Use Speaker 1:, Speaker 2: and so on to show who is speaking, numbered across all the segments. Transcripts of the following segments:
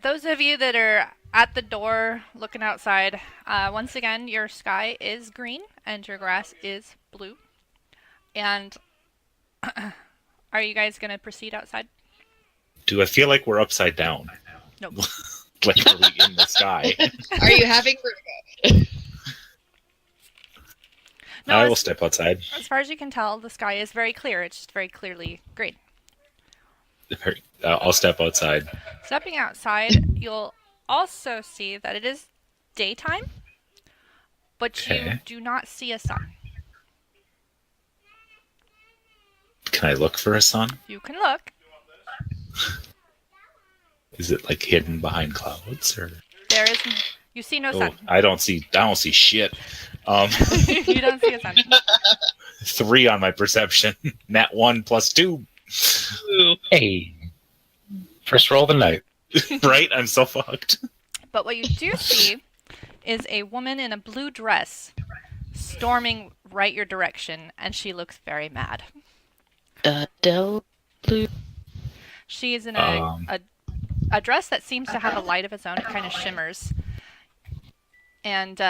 Speaker 1: Those of you that are at the door looking outside, once again, your sky is green and your grass is blue. And are you guys going to proceed outside?
Speaker 2: Do I feel like we're upside down?
Speaker 1: Nope.
Speaker 2: Like we're in the sky?
Speaker 3: Are you having vertigo?
Speaker 1: No,
Speaker 2: I will step outside.
Speaker 1: as far as you can tell, the sky is very clear. It's just very clearly green.
Speaker 2: I'll step outside.
Speaker 1: Stepping outside, you'll also see that it is daytime, but you
Speaker 2: Okay.
Speaker 1: do not see a sun.
Speaker 2: Can I look for a sun?
Speaker 1: You can look.
Speaker 2: Is it like hidden behind clouds or?
Speaker 1: There is. You see no sun.
Speaker 2: I don't see shit.
Speaker 1: You don't see a sun.
Speaker 2: 3 on my perception. Nat 1 plus 2.
Speaker 4: Hey, first roll of the night.
Speaker 2: Right? I'm so fucked.
Speaker 1: But what you do see is a woman in a blue dress storming right your direction, and she looks very mad.
Speaker 3: Blue.
Speaker 1: She is in a dress that seems to have a light of its own. It kind of shimmers. And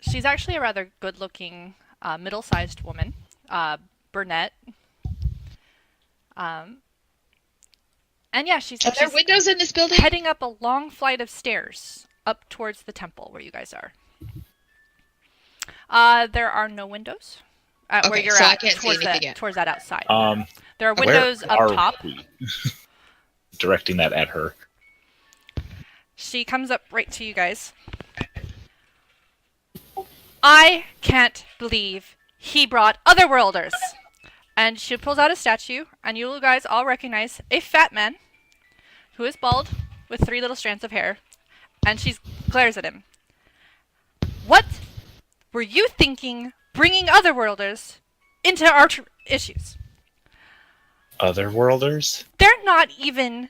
Speaker 1: she's actually a rather good-looking, middle-sized woman, brunette. And yeah, she's
Speaker 3: Are there windows in this building?
Speaker 1: heading up a long flight of stairs up towards the temple where you guys are. There are no windows where
Speaker 3: Okay,
Speaker 1: you're
Speaker 3: so I
Speaker 1: at
Speaker 3: can't see anything yet.
Speaker 1: towards that outside. There are
Speaker 2: Where
Speaker 1: windows up
Speaker 2: are
Speaker 1: top.
Speaker 2: we? Directing that at her.
Speaker 1: She comes up right to you guys. I can't believe he brought otherworlders. And she pulls out a statue, and you guys all recognize a fat man who is bald with 3 little strands of hair. And she glares at him. What were you thinking bringing otherworlders into our issues?
Speaker 2: Otherworlders?
Speaker 1: They're not even...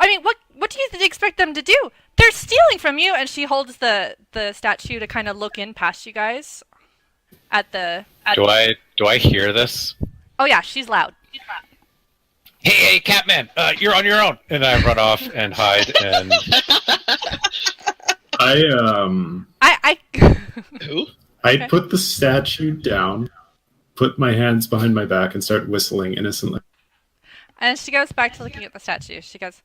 Speaker 1: I mean, what do you expect them to do? They're stealing from you. And she holds the statue to kind of look in past you guys.
Speaker 4: Do I hear this?
Speaker 1: Oh yeah, she's loud.
Speaker 4: Hey, Catman, you're on your own. And I run off and hide and
Speaker 1: I
Speaker 3: Who?
Speaker 5: I put the statue down, put my hands behind my back, and start whistling innocently.
Speaker 1: And she goes back to looking at the statue. She goes,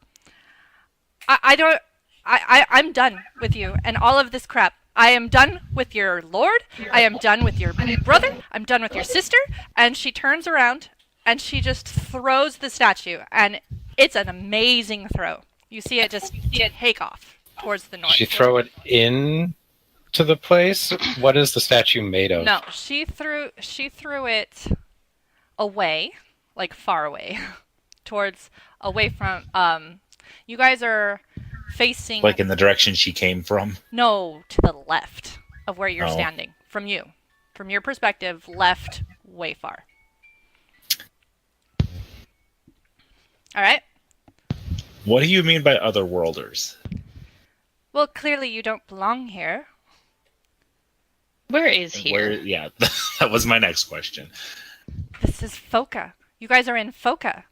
Speaker 1: I'm done with you and all of this crap. I am done with your lord. I am done with your brother. I'm done with your sister. And she turns around and she just throws the statue. And it's an amazing throw. You see it just take off towards the north.
Speaker 4: she throw it in to the place. What is the statue made of?
Speaker 1: No, she threw it away, like far away, away from. You guys are facing
Speaker 2: Like in the direction she came from?
Speaker 1: no, to the left of where you're
Speaker 2: Oh.
Speaker 1: standing. From your perspective, left, way far. All right.
Speaker 2: What do you mean by otherworlders?
Speaker 1: Well, clearly you don't belong here.
Speaker 3: Where is here?
Speaker 2: Where? Yeah, that was my next question.
Speaker 1: This is Foka. You guys are in Foka.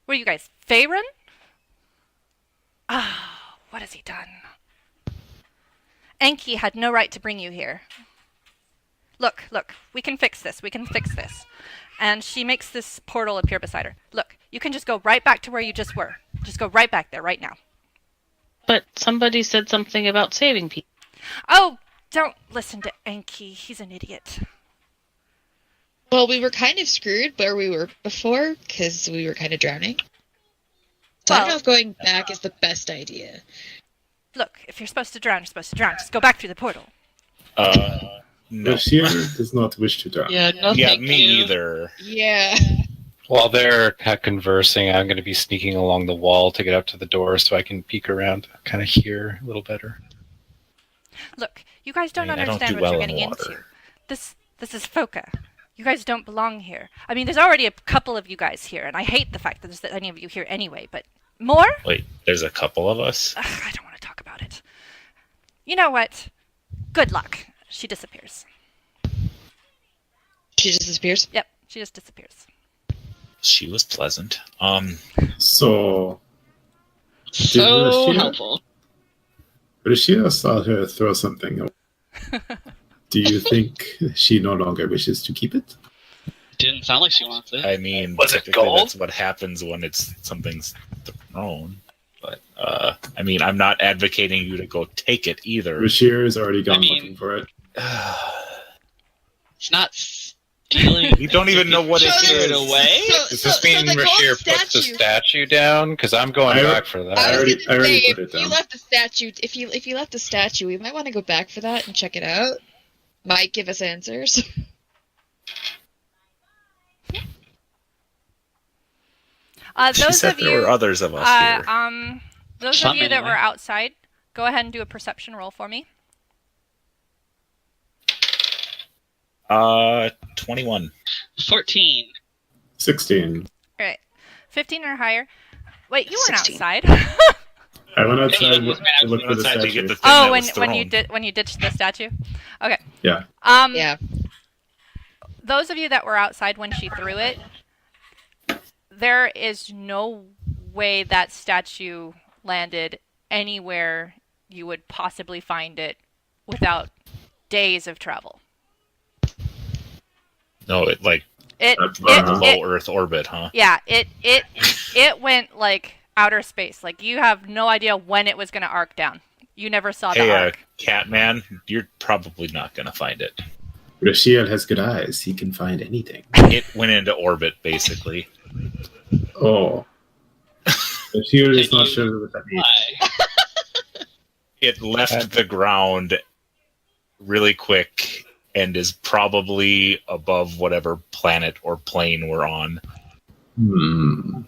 Speaker 1: What are you guys, Faerun? Ah, what has he done? Enki had no right to bring you here. Look, we can fix this. And she makes this portal appear beside her. Look, you can just go right back to where you just were. Just go right back there, right now.
Speaker 6: But somebody said something about saving people.
Speaker 1: Oh, don't listen to Enki. He's an idiot.
Speaker 3: Well, we were kind of screwed where we were before because we were kind of drowning. So I don't know if going back is the best idea.
Speaker 1: Look, if you're supposed to drown, you're supposed to drown. Just go back through the portal.
Speaker 2: No.
Speaker 5: Bashir does not wish to drown.
Speaker 3: Yeah, no
Speaker 2: Yeah,
Speaker 3: thank
Speaker 2: me
Speaker 3: you.
Speaker 2: either.
Speaker 3: Yeah.
Speaker 4: While they're conversing, I'm going to be sneaking along the wall to get up to the door so I can peek around, kind of hear a little better.
Speaker 1: Look, you guys don't
Speaker 2: I don't
Speaker 1: understand
Speaker 2: do
Speaker 1: what
Speaker 2: well
Speaker 1: you're
Speaker 2: in
Speaker 1: getting
Speaker 2: water.
Speaker 1: into. This is Foka. You guys don't belong here. I mean, there's already a couple of you guys here, and I hate the fact that there's any of you here anyway, but more?
Speaker 2: Wait, there's a couple of us?
Speaker 1: Ugh, I don't want to talk about it. You know what? Good luck. She disappears.
Speaker 3: She just disappears.
Speaker 1: Yep, she just disappears.
Speaker 2: She was pleasant.
Speaker 5: So,
Speaker 6: So
Speaker 5: Rashida-
Speaker 6: helpful.
Speaker 5: Rashida saw her throw something away. Do you think she no longer wishes to keep it?
Speaker 7: Didn't sound like she wants it.
Speaker 2: I mean,
Speaker 4: Was it
Speaker 2: typically
Speaker 4: gold?
Speaker 2: that's what happens when it's something's thrown. But I mean, I'm not advocating you to go take it either.
Speaker 5: Rashir has already gone
Speaker 7: I mean-
Speaker 5: looking for it.
Speaker 7: It's not stealing.
Speaker 2: You don't even know what it
Speaker 7: Threw
Speaker 2: is.
Speaker 7: it away.
Speaker 4: Does this mean
Speaker 3: the gold
Speaker 4: Rashir puts the statue down? Because I'm going
Speaker 5: I-
Speaker 4: back for
Speaker 3: I
Speaker 4: that.
Speaker 3: was
Speaker 5: already-
Speaker 3: gonna
Speaker 5: I already
Speaker 3: say,
Speaker 5: put it
Speaker 3: if you
Speaker 5: down.
Speaker 3: left the statue, if you left the statue, we might want to go back for that and check it out. Might give us answers.
Speaker 2: She
Speaker 1: Those
Speaker 2: said
Speaker 1: of
Speaker 2: there were
Speaker 1: you,
Speaker 2: others of us here.
Speaker 1: those
Speaker 7: Some
Speaker 1: of you that
Speaker 7: anyway.
Speaker 1: were outside, go ahead and do a perception roll for me.
Speaker 2: 21.
Speaker 7: 14.
Speaker 5: 16.
Speaker 1: All right, 15 or higher. Wait, you weren't
Speaker 3: 16.
Speaker 1: outside.
Speaker 5: I went outside
Speaker 7: Yeah,
Speaker 5: to look for the
Speaker 2: Outside to
Speaker 5: statue.
Speaker 2: get the thing
Speaker 1: Oh,
Speaker 2: that
Speaker 1: when
Speaker 2: was
Speaker 1: when you
Speaker 2: thrown.
Speaker 1: when you ditched the statue. Okay.
Speaker 5: Yeah.
Speaker 3: Yeah.
Speaker 1: Those of you that were outside when she threw it, there is no way that statue landed anywhere you would possibly find it without days of travel.
Speaker 2: No, it like
Speaker 1: It
Speaker 5: That's
Speaker 1: it,
Speaker 5: fine, huh?
Speaker 2: low
Speaker 1: it
Speaker 2: Earth orbit, huh?
Speaker 1: yeah, it went like outer space. Like you have no idea when it was going to arc down. You never saw the
Speaker 2: Hey,
Speaker 1: arc.
Speaker 2: Catman, you're probably not going to find it.
Speaker 5: Rashir has good eyes. He can find anything.
Speaker 2: It went into orbit, basically.
Speaker 5: Oh. Rashir is
Speaker 7: Can
Speaker 5: not
Speaker 7: you-
Speaker 5: sure what that means.
Speaker 7: Why?
Speaker 2: It left the ground really quick and is probably above whatever planet or plane we're on.
Speaker 5: Hmm.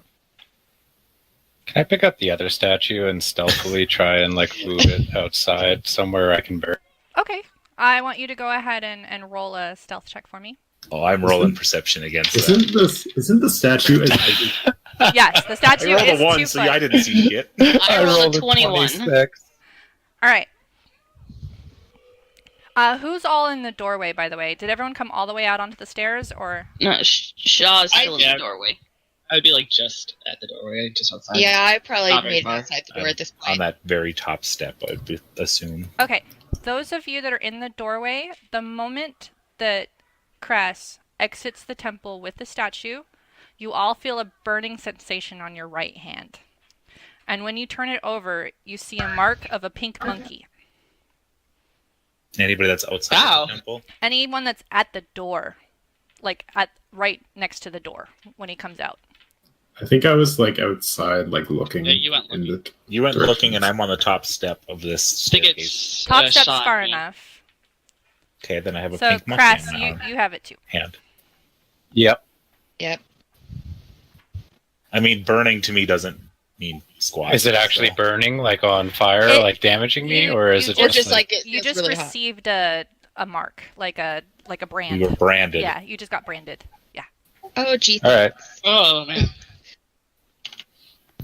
Speaker 4: Can I pick up the other statue and stealthily try and like move it outside somewhere I can bury?
Speaker 1: Okay. I want you to go ahead and roll a stealth check for me.
Speaker 2: Oh, I'm rolling perception against that.
Speaker 5: Isn't the statue as big
Speaker 1: Yes, the
Speaker 2: I
Speaker 1: statue
Speaker 2: rolled
Speaker 1: is
Speaker 2: a 1,
Speaker 1: 2
Speaker 2: so
Speaker 1: foot.
Speaker 2: I didn't see shit.
Speaker 6: I rolled a 21.
Speaker 4: 26.
Speaker 1: All right. Who's all in the doorway, by the way? Did everyone come all the way out onto the stairs, or?
Speaker 6: No, Shaw's still in
Speaker 7: yeah.
Speaker 6: the doorway.
Speaker 7: I would be like just at the doorway, just outside.
Speaker 3: Yeah, I probably
Speaker 7: Not very
Speaker 3: made it
Speaker 7: far.
Speaker 3: outside the door at this
Speaker 2: On
Speaker 3: point.
Speaker 2: that very top step, I would assume.
Speaker 1: Okay, those of you that are in the doorway, the moment that Cress exits the temple with the statue, you all feel a burning sensation on your right hand. And when you turn it over, you see a mark of a pink monkey.
Speaker 2: Anybody that's outside
Speaker 7: Wow.
Speaker 2: the temple?
Speaker 1: Anyone that's at the door, like at right next to the door when he comes out.
Speaker 5: I think I was like outside, like looking.
Speaker 7: Yeah, you went
Speaker 5: in the.
Speaker 2: You went
Speaker 5: Directions.
Speaker 2: looking, and I'm on the top step of this
Speaker 7: I think
Speaker 2: staircase.
Speaker 7: it's
Speaker 1: Top step's
Speaker 7: shot
Speaker 1: far
Speaker 7: me.
Speaker 1: enough.
Speaker 2: Okay, then I have a
Speaker 1: So,
Speaker 2: pink monkey
Speaker 1: Crass,
Speaker 2: in my
Speaker 1: you have it too.
Speaker 2: hand.
Speaker 4: Yep.
Speaker 3: Yep.
Speaker 2: I mean, burning to me doesn't mean squat.
Speaker 4: Is it actually
Speaker 2: so-
Speaker 4: burning, like on fire,
Speaker 1: It-
Speaker 4: like damaging me,
Speaker 1: you-
Speaker 4: or is
Speaker 1: you
Speaker 4: it
Speaker 3: Or
Speaker 4: just,
Speaker 3: just like
Speaker 1: You
Speaker 3: it's
Speaker 1: just
Speaker 3: really hot.
Speaker 1: received a mark, like a brand.
Speaker 2: You were branded.
Speaker 1: Yeah, you just got branded. Yeah.
Speaker 3: Oh, gee.
Speaker 4: all right?
Speaker 7: Oh man.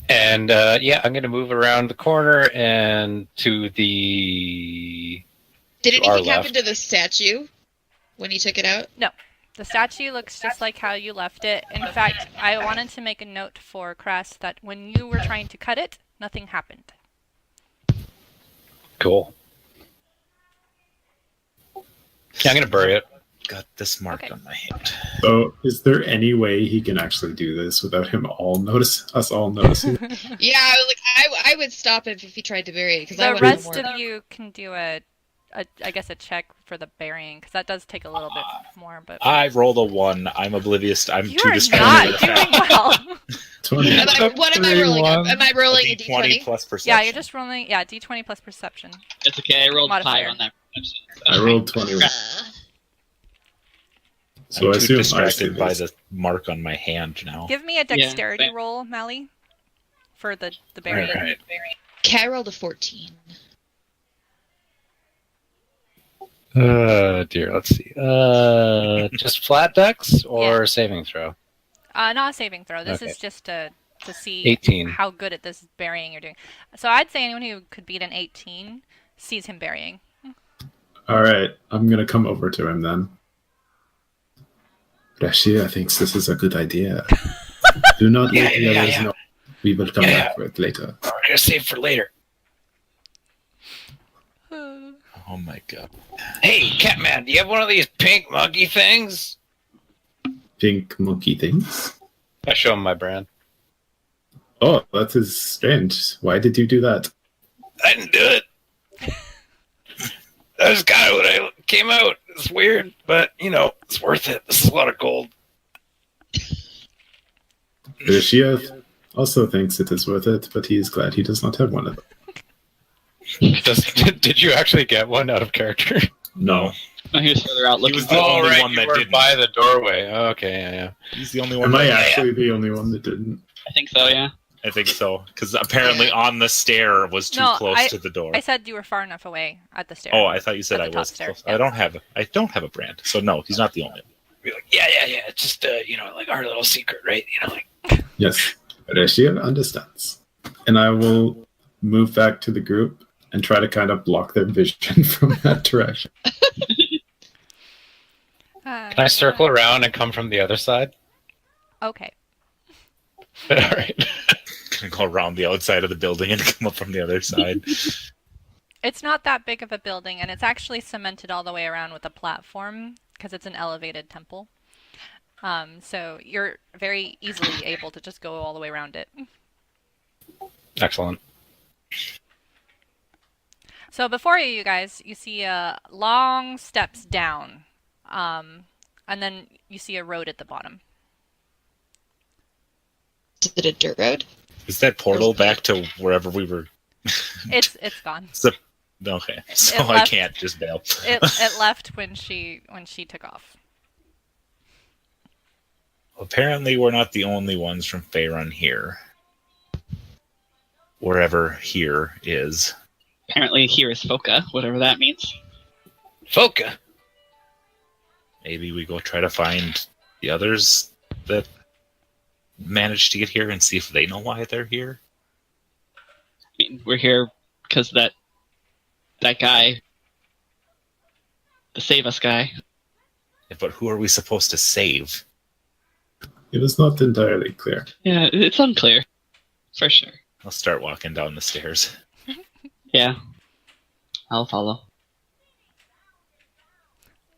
Speaker 4: And yeah, I'm gonna move around the corner and to the.
Speaker 3: Did
Speaker 4: To our
Speaker 3: anything happen
Speaker 4: left.
Speaker 3: to the statue when he took it out?
Speaker 1: The statue looks just like how you left it. In fact, I wanted to make a note for Crass that when you were trying to cut it, nothing happened.
Speaker 4: Cool. Yeah, I'm gonna bury it.
Speaker 2: Got this mark
Speaker 1: Okay.
Speaker 2: on my hand.
Speaker 5: So, is there any way he can actually do this without us all noticing?
Speaker 3: Yeah, I would stop him if he tried to bury it because I
Speaker 1: The
Speaker 3: want
Speaker 1: rest
Speaker 3: more.
Speaker 1: of you can do a check for the burying because that does take a little bit more. But
Speaker 2: I rolled a 1. I'm oblivious. I'm
Speaker 1: you
Speaker 2: too
Speaker 1: are
Speaker 2: distracted.
Speaker 1: not doing well.
Speaker 5: 20.
Speaker 3: What am I rolling? Am I rolling a
Speaker 2: D20
Speaker 3: d20?
Speaker 2: plus perception.
Speaker 1: Yeah, you're just rolling. Yeah, d20 plus perception.
Speaker 7: It's okay. I rolled
Speaker 1: Modifier.
Speaker 7: 5 on that.
Speaker 5: I rolled 21. So
Speaker 2: I'm
Speaker 5: I
Speaker 2: too
Speaker 5: assume I
Speaker 2: distracted
Speaker 5: see
Speaker 2: by
Speaker 5: this.
Speaker 2: the mark on my hand now.
Speaker 1: Give me a dexterity
Speaker 7: same.
Speaker 1: roll, Mally, for the burying.
Speaker 2: Alright.
Speaker 3: Okay, I rolled a 14.
Speaker 4: Dear, let's see. Just flat dex or
Speaker 1: Yeah.
Speaker 4: saving throw?
Speaker 1: Not a saving throw. This
Speaker 4: Okay.
Speaker 1: is just to see
Speaker 4: 18.
Speaker 1: how good at this burying you're doing. So I'd say anyone who could beat an 18 sees him burying.
Speaker 5: All right, I'm gonna come over to him then. Rashida thinks this is a good idea. Do not let the others know. We will come back for it later.
Speaker 4: All right. gotta save for later.
Speaker 2: Oh my god.
Speaker 4: Hey, Catman, do you have one of these pink monkey things?
Speaker 5: Pink monkey things.
Speaker 4: I show him my brand.
Speaker 5: Oh, that is strange. Why did you do that?
Speaker 4: I didn't do it. That was kind of what I came out. It's weird, but, it's worth it. This is a lot of gold.
Speaker 5: Shia also thinks it is worth it, but he is glad he does not have one of them.
Speaker 4: Did you actually get one out of character?
Speaker 5: No.
Speaker 7: Oh, he was further out looking.
Speaker 2: was the only one
Speaker 4: you
Speaker 2: that
Speaker 4: were
Speaker 2: didn't.
Speaker 4: by the doorway. Oh, okay, yeah.
Speaker 2: He's the only one.
Speaker 5: Am I
Speaker 2: that,
Speaker 5: actually the only one that didn't?
Speaker 7: I think so, yeah.
Speaker 2: I think so, because apparently on the stair was too
Speaker 1: No,
Speaker 2: close to the door.
Speaker 1: I said you were far enough away at the stair.
Speaker 2: Oh, I thought you said
Speaker 1: At
Speaker 2: I
Speaker 1: the top
Speaker 2: was
Speaker 1: stair,
Speaker 2: close.
Speaker 1: yeah.
Speaker 2: I don't have a brand, so no, he's not the only one.
Speaker 4: Be like, yeah. It's just, like our little secret, right?
Speaker 5: Yes. Rashia understands. And I will move back to the group and try to kind of block their vision from that direction.
Speaker 4: Can I circle around and come from the other side?
Speaker 1: Okay.
Speaker 4: All right.
Speaker 2: Gonna go around the outside of the building and come up from the other side.
Speaker 1: It's not that big of a building, and it's actually cemented all the way around with a platform because it's an elevated temple. So you're very easily able to just go all the way around it.
Speaker 4: Excellent.
Speaker 1: So before you guys, you see long steps down, and then you see a road at the bottom.
Speaker 3: Is it a dirt road?
Speaker 2: Is that portal back to wherever we were?
Speaker 1: It's gone.
Speaker 2: Okay, so
Speaker 1: It
Speaker 2: I
Speaker 1: left.
Speaker 2: can't just bail.
Speaker 1: It left when she took off.
Speaker 2: Apparently, we're not the only ones from Faerun here. Wherever here is.
Speaker 7: Apparently here is Foka, whatever that means.
Speaker 4: Foka.
Speaker 2: Maybe we go try to find the others that managed to get here and see if they know why they're here.
Speaker 7: I mean, we're here because that guy, the Save Us guy.
Speaker 2: But who are we supposed to save?
Speaker 5: It was not entirely clear.
Speaker 7: Yeah, it's unclear. For sure.
Speaker 2: I'll start walking down the stairs.
Speaker 7: Yeah. I'll follow.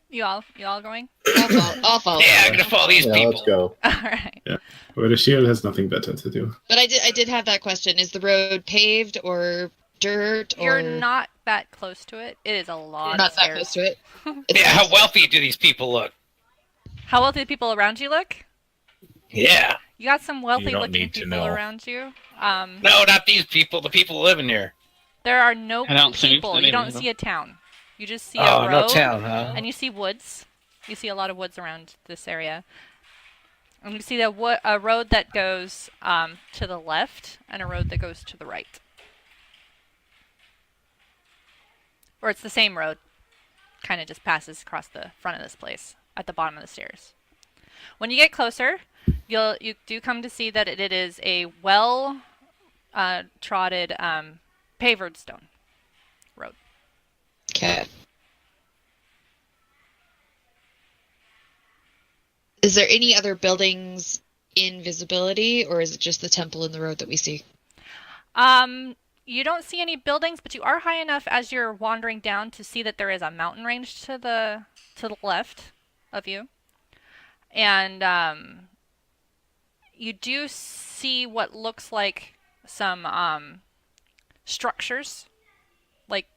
Speaker 1: You all going?
Speaker 3: I'll follow.
Speaker 4: Yeah, I'm gonna follow these
Speaker 5: Yeah,
Speaker 4: people.
Speaker 5: let's go.
Speaker 1: All right.
Speaker 5: But Rashia has nothing better to do.
Speaker 3: But I did have that question. Is the road paved or dirt or
Speaker 1: You're not that close to it. It is a lot
Speaker 3: not
Speaker 1: of
Speaker 3: that
Speaker 1: stairs.
Speaker 3: close to it?
Speaker 4: Yeah, how wealthy do these people look?
Speaker 1: How wealthy the people around you look?
Speaker 4: Yeah.
Speaker 1: You got some wealthy
Speaker 2: You don't
Speaker 1: looking
Speaker 2: need to
Speaker 1: people
Speaker 2: know.
Speaker 1: around you.
Speaker 4: No, not these people. The people living here.
Speaker 1: There are no
Speaker 7: I don't see
Speaker 1: people.
Speaker 7: any
Speaker 1: You don't
Speaker 7: of them.
Speaker 1: see a town. You just see
Speaker 4: Oh,
Speaker 1: a road.
Speaker 4: no town, huh?
Speaker 1: And you see woods. You see a lot of woods around this area. And you see a road that goes to the left and a road that goes to the right. Or it's the same road. Kind of just passes across the front of this place at the bottom of the stairs. When you get closer, you do come to see that it is a well trodden pavered stone road.
Speaker 3: Okay. Is there any other buildings in visibility, or is it just the temple and the road that we see?
Speaker 1: You don't see any buildings, but you are high enough as you're wandering down to see that there is a mountain range to the left of you. And you do see what looks like some structures, like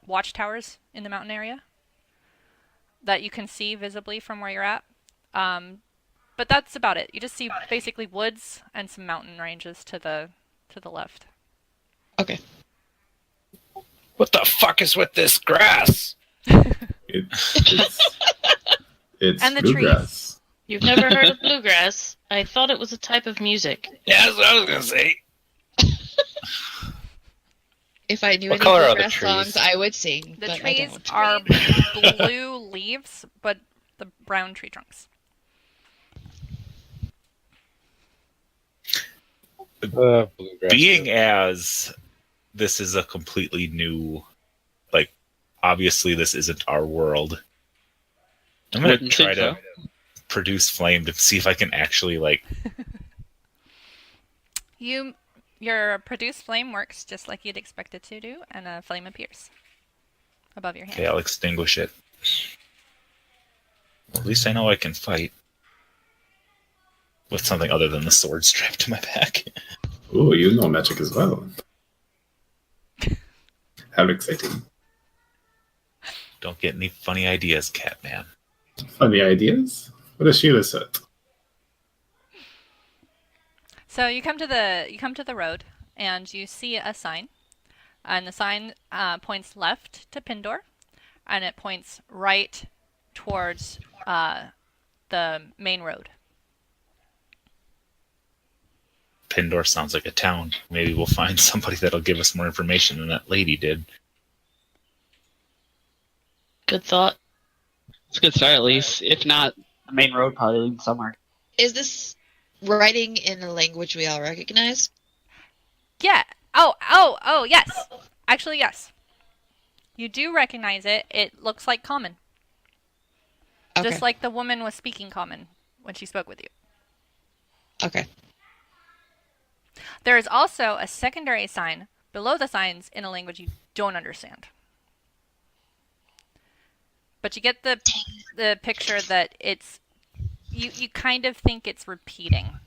Speaker 1: watchtowers in the mountain area that you can see visibly from where you're at. But that's about it. You just see basically woods and some mountain ranges to the left.
Speaker 3: Okay.
Speaker 4: What the fuck is with this grass?
Speaker 5: It's
Speaker 1: And the
Speaker 5: bluegrass.
Speaker 6: You've never heard of bluegrass? I thought it was a type of music.
Speaker 4: Yeah, that's what I was gonna say.
Speaker 3: If I knew
Speaker 4: What
Speaker 3: any
Speaker 4: color are the
Speaker 3: bluegrass
Speaker 4: trees?
Speaker 3: songs, I would sing.
Speaker 1: The
Speaker 3: but
Speaker 1: trees
Speaker 3: I don't.
Speaker 1: are blue leaves, but the brown tree trunks.
Speaker 4: Bluegrass.
Speaker 2: Being as this is a completely new, obviously this isn't our world. I'm going to
Speaker 7: Wouldn't
Speaker 2: try
Speaker 7: think
Speaker 2: to produce flame to see if I can actually,
Speaker 1: You Your produce flame works just like you'd expect it to do, and a flame appears above your hand.
Speaker 2: Okay, I'll extinguish it. At least I know I can fight. With something other than the sword strapped to my back.
Speaker 5: Ooh, you know magic as well. How exciting.
Speaker 2: Don't get any funny ideas, Catman.
Speaker 5: Funny ideas? What does Sheila said?
Speaker 1: So you come to the road, and you see a sign, and the sign points left to Pindor, and it points right towards the main road.
Speaker 2: Pindor sounds like a town. Maybe we'll find somebody that'll give us more information than that lady did.
Speaker 6: Good thought.
Speaker 7: It's a good start, at least. If not, the main road probably leads somewhere.
Speaker 3: Is this writing in a language we all recognize?
Speaker 1: Yeah. Oh, yes. Actually, yes. You do recognize it. It looks like common.
Speaker 3: Okay.
Speaker 1: Just like the woman was speaking common when she spoke with you.
Speaker 3: Okay.
Speaker 1: There is also a secondary sign below the signs in a language you don't understand. But you get the picture that it's you kind of think it's repeating.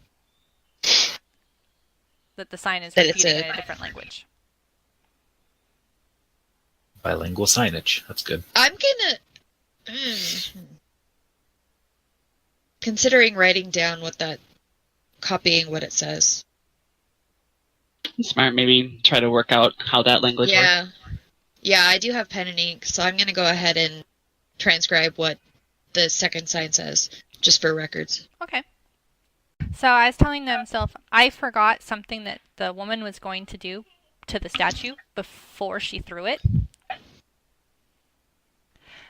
Speaker 1: That the sign is
Speaker 3: That it's
Speaker 1: repeating
Speaker 3: a-
Speaker 1: in a different language.
Speaker 2: Bilingual signage. That's good.
Speaker 3: I'm gonna... Considering writing down copying what it says.
Speaker 7: Smart, maybe try to work out how that language works.
Speaker 3: Yeah. Yeah, I do have pen and ink, so I'm gonna go ahead and transcribe what the second sign says, just for records.
Speaker 1: Okay. So I was telling himself, I forgot something that the woman was going to do to the statue before she threw it.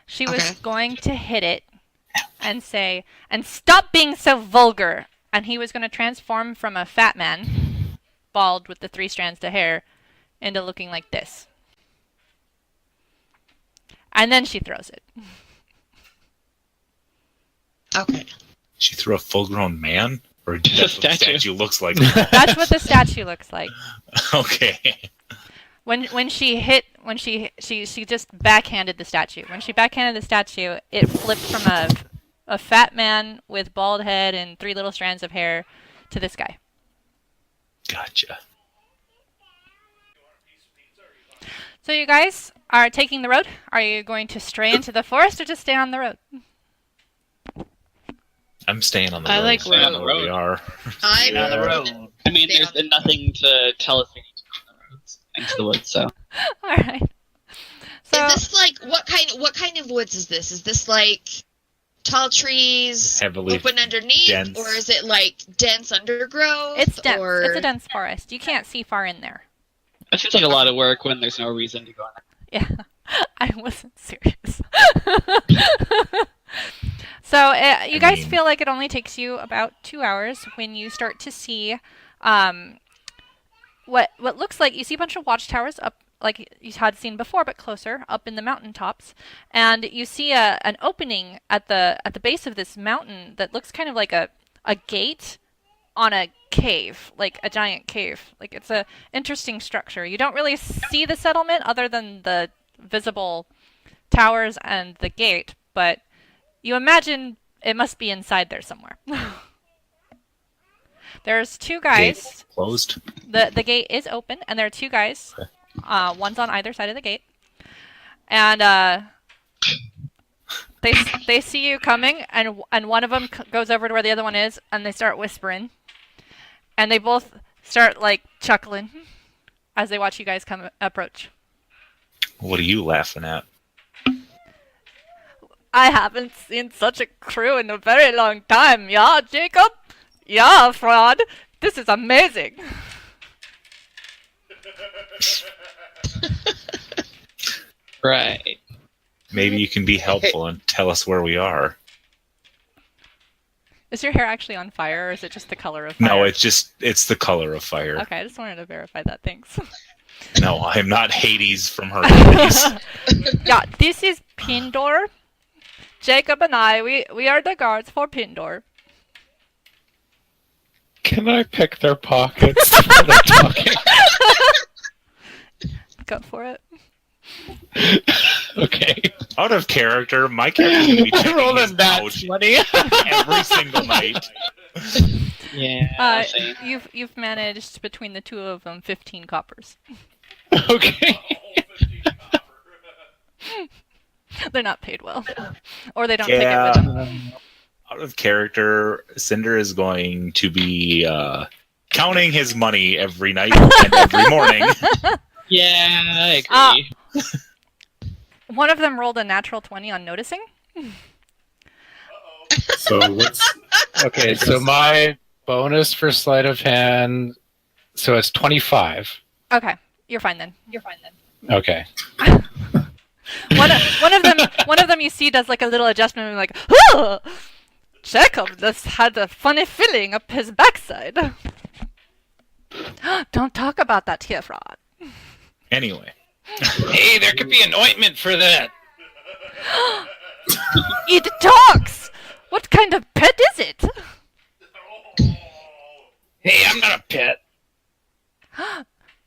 Speaker 1: She was
Speaker 3: Okay.
Speaker 1: going to hit it and say, and stop being so vulgar. And he was going to transform from a fat man, bald with the 3 strands of hair, into looking like this. And then she throws it.
Speaker 3: Okay.
Speaker 2: She threw a full-grown man? Or
Speaker 7: The
Speaker 2: that's what the
Speaker 7: statue.
Speaker 2: statue looks like?
Speaker 1: That's what the statue looks like.
Speaker 2: Okay.
Speaker 1: When she just backhanded the statue. When she backhanded the statue, it flipped from a fat man with bald head and 3 little strands of hair to this guy.
Speaker 2: Gotcha.
Speaker 1: So you guys are taking the road. Are you going to stray into the forest or just stay on the road?
Speaker 2: I'm staying on the
Speaker 6: I
Speaker 2: road.
Speaker 6: like
Speaker 2: Staying
Speaker 7: road.
Speaker 2: where we are.
Speaker 3: I'm
Speaker 7: on the road. I mean,
Speaker 3: Stay
Speaker 7: there's
Speaker 3: on the-
Speaker 7: nothing to tell us we need to go on the roads into the woods, so.
Speaker 1: All right. So
Speaker 3: Is this like what kind of woods is this? Is this like tall trees
Speaker 2: Heavily
Speaker 3: open underneath,
Speaker 2: dense.
Speaker 3: or is it like dense undergrowth?
Speaker 1: it's dense.
Speaker 3: Or...
Speaker 1: It's a dense forest. You can't see far in there.
Speaker 7: It seems like a lot of work when there's no reason to go on it.
Speaker 1: Yeah, I wasn't serious. So you guys
Speaker 2: mean-
Speaker 1: feel like it only takes you about 2 hours when you start to see what looks like you see a bunch of watchtowers up, like you had seen before, but closer up in the mountaintops, and you see an opening at the base of this mountain that looks kind of like a gate on a cave, like a giant cave. Like it's a interesting structure. You don't really see the settlement other than the visible towers and the gate, but you imagine it must be inside there somewhere. There's 2 guys.
Speaker 2: Gate closed.
Speaker 1: The gate is open, and there are 2 guys. One's on either side of the gate, and they see you coming, and one of them goes over to where the other one is, and they start whispering, and they both start like chuckling as they watch you guys approach.
Speaker 2: What are you laughing at?
Speaker 1: I haven't seen such a crew in a very long time. Yeah, Jacob? Yeah, Fraud. This is amazing.
Speaker 7: Right.
Speaker 2: Maybe you can be helpful and tell us where we are.
Speaker 1: Is your hair actually on fire, or is it just the color of fire?
Speaker 2: No, it's the color of fire.
Speaker 1: Okay, I just wanted to verify that. Thanks.
Speaker 2: No, I'm not Hades from Hercules.
Speaker 1: Yeah, this is Pindor. Jacob and I, we are the guards for Pindor.
Speaker 4: Can I pick their pockets while they're talking?
Speaker 1: Go for it.
Speaker 4: Okay.
Speaker 2: Out of character, my character's going to be
Speaker 4: I
Speaker 2: checking
Speaker 4: rolled
Speaker 2: his
Speaker 4: a nat
Speaker 2: pouch
Speaker 4: 20.
Speaker 2: every single night.
Speaker 7: Yeah. Same.
Speaker 1: You've managed between the two of them 15 coppers.
Speaker 4: Okay.
Speaker 1: They're not paid well, or they don't take it with them.
Speaker 2: Out of character, Cinder is going to be counting his money every night and every morning.
Speaker 7: Yeah, I agree.
Speaker 1: One of them rolled a natural 20 on noticing.
Speaker 5: So what's
Speaker 4: Okay, so my bonus for sleight of hand, so it's 25.
Speaker 1: Okay, you're fine then.
Speaker 4: Okay.
Speaker 1: One of them you see does like a little adjustment and like, oh, Jacob just had a funny feeling up his backside. Don't talk about that here, Rod.
Speaker 2: Anyway,
Speaker 4: Hey, there could be an ointment for that.
Speaker 1: It talks! What kind of pet is it?
Speaker 4: Hey, I'm not a pet.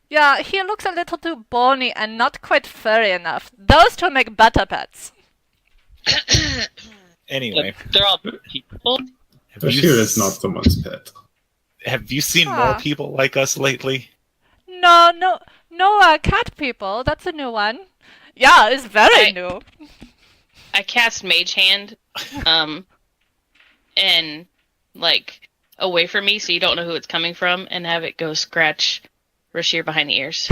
Speaker 1: Yeah, he looks a little too bony and not quite furry enough. Those two make better pets.
Speaker 2: anyway,
Speaker 7: They're all people.
Speaker 2: have you,
Speaker 5: Bashir is not someone's pet.
Speaker 2: have you seen
Speaker 1: Ah.
Speaker 2: more people like us lately?
Speaker 1: No, cat people. That's a new one. Yeah, it's very new.
Speaker 6: I cast Mage Hand, and like away from me, so you don't know who it's coming from, and have it go scratch Rashir behind the ears.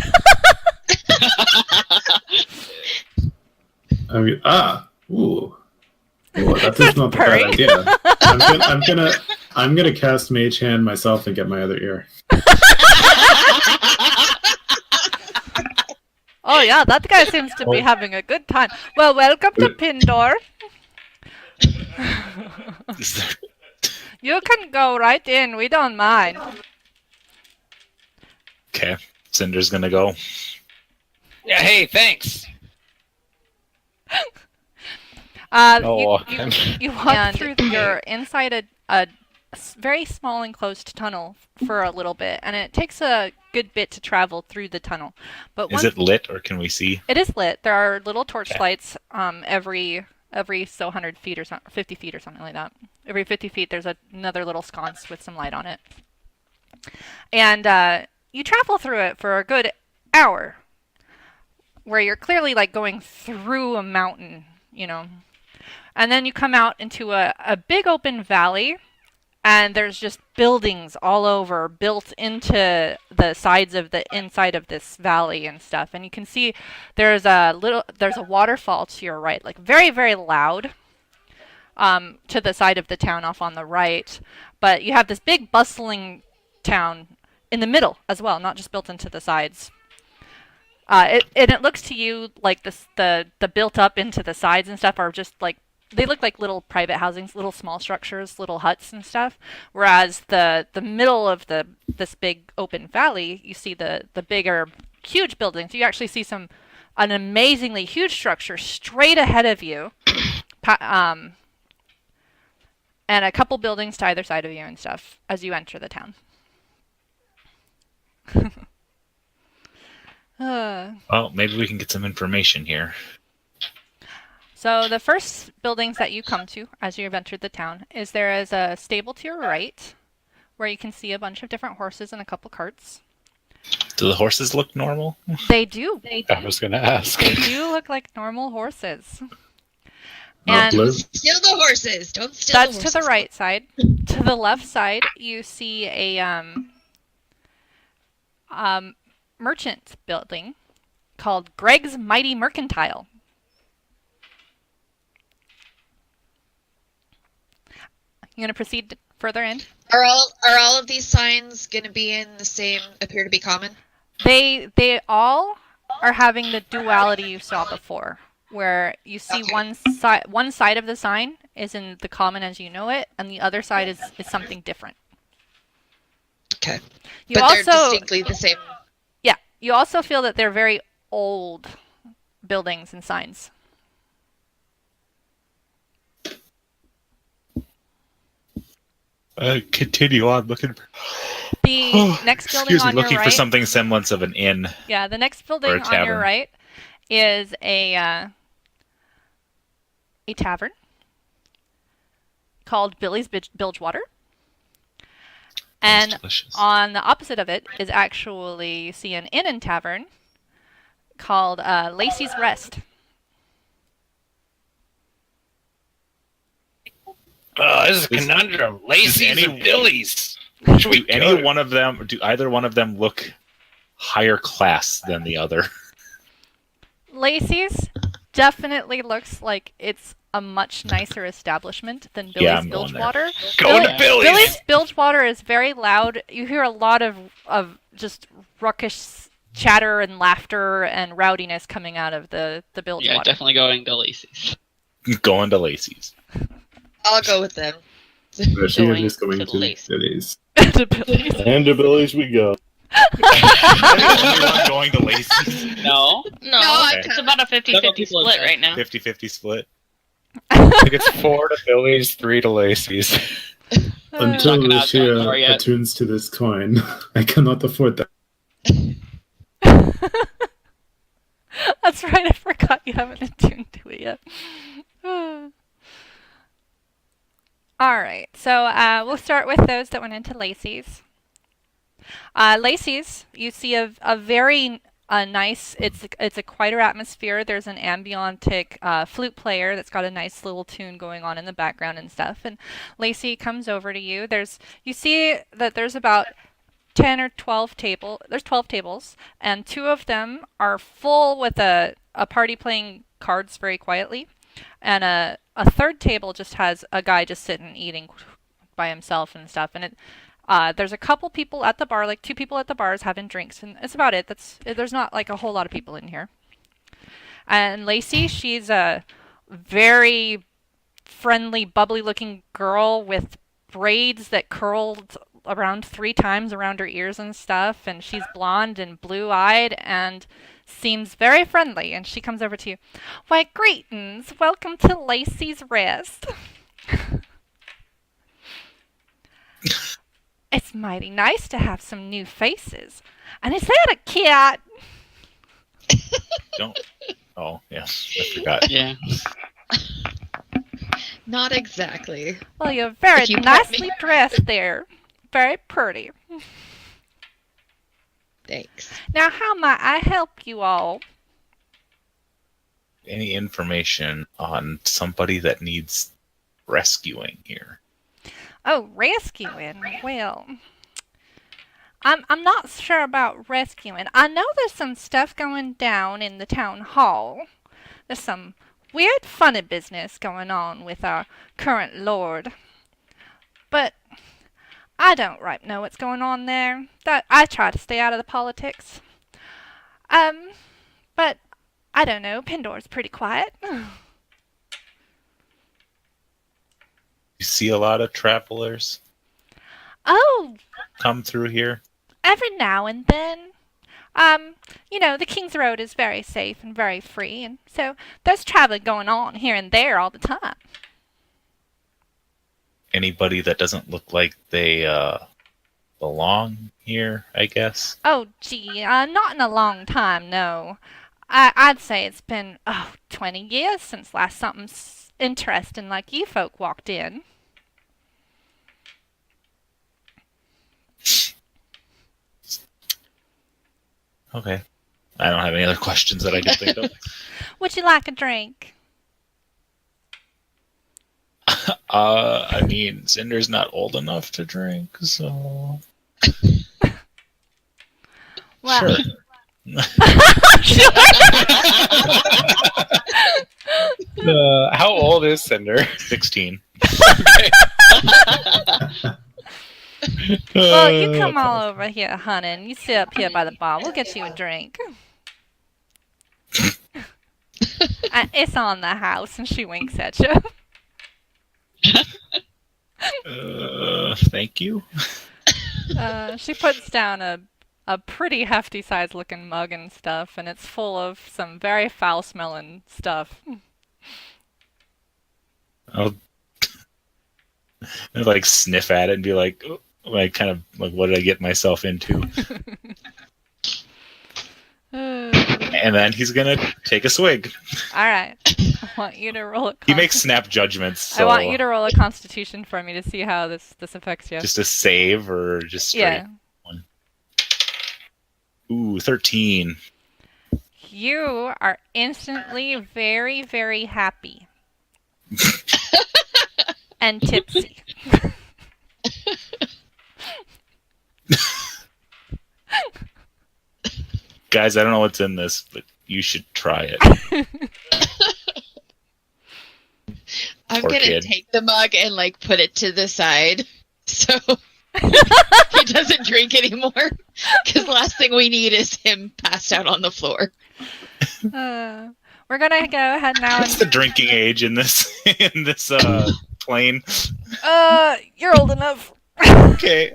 Speaker 5: I mean, ooh, that is not a
Speaker 1: purring.
Speaker 5: bad idea. I'm gonna cast Mage Hand myself and get my other ear.
Speaker 1: Oh yeah, that guy seems to be having a good time. Well, welcome to Pindor.
Speaker 2: Is there-
Speaker 1: You can go right in. We don't mind.
Speaker 2: Okay, Cinder's gonna go.
Speaker 4: Yeah, hey, thanks.
Speaker 1: You walk through. You're inside a very small enclosed tunnel for a little bit, and it takes a good bit to travel through the tunnel. But
Speaker 2: Is it lit or can we see?
Speaker 1: It is lit. There are little torch lights every so 100 feet or 50 feet or something like that. Every 50 feet, there's another little sconce with some light on it. And you travel through it for a good hour, where you're clearly like going through a mountain, you know. And then you come out into a big open valley, and there's just buildings all over built into the sides of the inside of this valley and stuff. And you can see there's a waterfall to your right, like very, very loud, to the side of the town off on the right. But you have this big bustling town in the middle as well, not just built into the sides. It looks to you like the built up into the sides and stuff are just like, they look like little private housings, little small structures, little huts and stuff. Whereas the middle of this big open valley, you see the bigger, huge buildings. You actually see an amazingly huge structure straight ahead of you, and a couple buildings to either side of you and stuff as you enter the town.
Speaker 2: Well, maybe we can get some information here.
Speaker 1: So the first buildings that you come to as you've entered the town is there is a stable to your right, where you can see a bunch of different horses and a couple carts.
Speaker 2: Do the horses look normal?
Speaker 1: They do.
Speaker 4: I was going to ask.
Speaker 1: They do look like normal horses.
Speaker 5: Not blue.
Speaker 3: Steal the horses. Don't steal
Speaker 1: That's
Speaker 3: the
Speaker 1: to
Speaker 3: horses.
Speaker 1: the right side. To the left side, you see a merchant building called Greg's Mighty Mercantile. You going to proceed further in?
Speaker 3: Are all of these signs going to be in the same appear to be common?
Speaker 1: They all are having the duality you saw before, where you see one side of the sign is in the common as you know it, and the other side is something different.
Speaker 3: Okay.
Speaker 1: You
Speaker 3: But
Speaker 1: also
Speaker 3: they're distinctly the same.
Speaker 1: Yeah, you also feel that they're very old buildings and signs.
Speaker 2: Continue on looking.
Speaker 1: The next building
Speaker 2: Excuse me,
Speaker 1: on your
Speaker 2: looking
Speaker 1: right.
Speaker 2: for something semblance of an inn.
Speaker 1: Yeah, the next building
Speaker 2: Or a
Speaker 1: on your
Speaker 2: tavern.
Speaker 1: right is a tavern called Billy's Bilgewater. And
Speaker 2: Delicious.
Speaker 1: on the opposite of it is actually, you see an inn and tavern called Lacey's Rest.
Speaker 4: This is a conundrum. Lacey's
Speaker 2: any-
Speaker 4: and Billy's.
Speaker 2: Do either one of them look higher class than the other?
Speaker 1: Lacey's definitely looks like it's a much nicer establishment than Billy's
Speaker 2: Yeah, I'm going there.
Speaker 1: Bilgewater.
Speaker 4: Going to Billy's.
Speaker 1: Billy's Bilgewater is very loud. You hear a lot of just ruckish chatter and laughter and rowdiness coming out of the Bilgewater.
Speaker 7: Yeah, definitely going to Lacey's.
Speaker 2: Going to Lacey's.
Speaker 3: I'll go with them.
Speaker 5: Rashia
Speaker 6: Going
Speaker 5: is going
Speaker 6: to
Speaker 5: to
Speaker 6: Lacey's.
Speaker 5: Billy's.
Speaker 1: To Billy's.
Speaker 8: And to Billy's we go.
Speaker 2: Everyone going to Lacey's.
Speaker 7: No.
Speaker 6: No,
Speaker 3: I'm
Speaker 6: it's about a 50-50
Speaker 7: people
Speaker 6: split
Speaker 7: there.
Speaker 6: right now.
Speaker 2: 50-50 split.
Speaker 4: I think it's 4 to Billy's, 3 to Lacey's.
Speaker 5: Until
Speaker 7: Not gonna outgo the door
Speaker 5: Rashia
Speaker 7: yet.
Speaker 5: attunes to this coin, I cannot afford that.
Speaker 1: That's right, I forgot you haven't attuned to it yet. Alright, so we'll start with those that went into Lacey's. Lacey's, you see a very nice, it's a quieter atmosphere. There's an ambient flute player that's got a nice little tune going on in the background and stuff. And Lacey comes over to you. You see that there's about 10 or 12 there's 12 tables, and 2 of them are full with a party playing cards very quietly, and a third table just has a guy just sitting eating by himself and stuff. And there's a couple people at the bar, like 2 people at the bars having drinks, and that's about it. There's not like a whole lot of people in here. And Lacey, she's a very friendly, bubbly looking girl with braids that curled around 3 times around her ears and stuff, and she's blonde and blue-eyed and seems very friendly. And she comes over to you. Why, greetings! Welcome to Lacey's Rest. It's mighty nice to have some new faces. And is that a cat?
Speaker 2: Don't. Oh, yeah. I forgot.
Speaker 7: Yeah.
Speaker 3: Not exactly.
Speaker 1: Well, you're very
Speaker 3: If you let
Speaker 1: nicely
Speaker 3: me.
Speaker 1: dressed there. Very pretty.
Speaker 3: Thanks.
Speaker 1: Now, how might I help you all?
Speaker 2: Any information on somebody that needs rescuing here?
Speaker 1: Oh, rescuing. Well, I'm not sure about rescuing. I know there's some stuff going down in the town hall. There's some weird funny business going on with our current lord. But I don't right know what's going on there. That I try to stay out of the politics. But I don't know. Pendor's pretty quiet.
Speaker 2: You see a lot of travelers
Speaker 1: Oh,
Speaker 2: come through here?
Speaker 1: every now and then. The King's Road is very safe and very free, and so there's traveling going on here and there all the time.
Speaker 2: Anybody that doesn't look like they belong here, I guess?
Speaker 1: Oh, gee, not in a long time, no. I'd say it's been, 20 years since last something interesting like you folk walked in.
Speaker 2: Okay. I don't have any other questions that I can think of.
Speaker 1: Would you like a drink?
Speaker 2: I mean, Cinder's not old enough to drink, so...
Speaker 1: Well,
Speaker 2: Sure.
Speaker 4: How old is Cinder?
Speaker 2: 16.
Speaker 1: well, you come all over here, honey, and you sit up here by the bar. We'll get you a drink. It's on the house, and she winks at you.
Speaker 2: Thank you.
Speaker 1: She puts down a pretty hefty sized looking mug and stuff, and it's full of some very foul smelling stuff.
Speaker 2: I'll And like sniff at it and be like, oh, like kind of like, what did I get myself into? And then he's gonna take a swig.
Speaker 1: All right. I want you to roll a.
Speaker 2: He makes snap judgments. So
Speaker 1: I want you to roll a Constitution for me to see how this affects you.
Speaker 2: just a save or just straight?
Speaker 1: Yeah.
Speaker 2: One. Ooh, 13.
Speaker 1: You are instantly very, very happy. And tipsy.
Speaker 2: Guys, I don't know what's in this, but you should try it.
Speaker 3: I'm
Speaker 2: Poor
Speaker 3: gonna
Speaker 2: kid.
Speaker 3: take the mug and like put it to the side so he doesn't drink anymore. Because last thing we need is him passed out on the floor.
Speaker 1: We're gonna go ahead now
Speaker 2: What's the drinking age in this plane?
Speaker 1: You're old enough.
Speaker 2: Okay.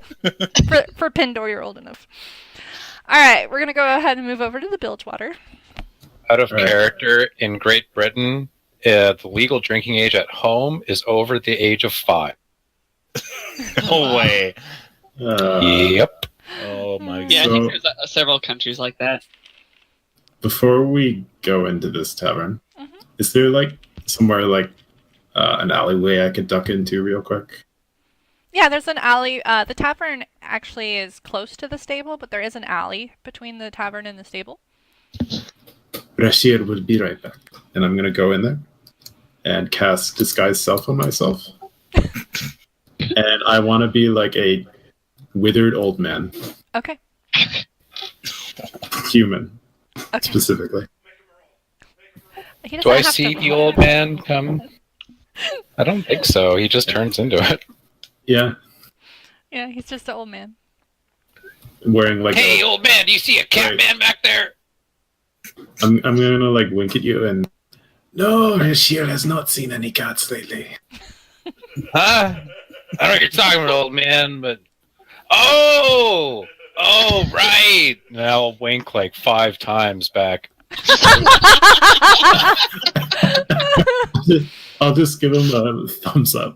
Speaker 1: for Pindor, you're old enough. All right, we're gonna go ahead and move over to the bilgewater.
Speaker 4: Out of
Speaker 5: Right.
Speaker 4: character, in Great Britain, the legal drinking age at home is over the age of 5.
Speaker 2: No way.
Speaker 4: Yep.
Speaker 2: Oh my
Speaker 7: Yeah, I
Speaker 2: god.
Speaker 7: think there's several countries like that.
Speaker 5: Before we go into this tavern,
Speaker 1: Mhm.
Speaker 5: is there like somewhere like an alleyway I could duck into real quick?
Speaker 1: Yeah, there's an alley. The tavern actually is close to the stable, but there is an alley between the tavern and the stable.
Speaker 5: Rashir will be right back. And I'm going to go in there and cast Disguise Self on myself. And I want to be like a withered old man,
Speaker 1: Okay.
Speaker 5: human
Speaker 1: Okay.
Speaker 5: specifically.
Speaker 1: He
Speaker 4: Do I
Speaker 1: doesn't have
Speaker 4: see
Speaker 1: to
Speaker 4: the
Speaker 1: roll.
Speaker 4: old man come? I don't think so. He just turns into it.
Speaker 5: Yeah,
Speaker 1: Yeah, he's just an old man.
Speaker 5: wearing like
Speaker 4: Hey, old man, do you see a cat
Speaker 5: Right.
Speaker 4: man back there?
Speaker 5: I'm going to like wink at you and no, Rashir has not seen any cats lately.
Speaker 4: Huh? I don't know what you're talking about, old man, but... Oh! Oh, right! And I'll wink like 5 times back.
Speaker 5: I'll just give him a thumbs up.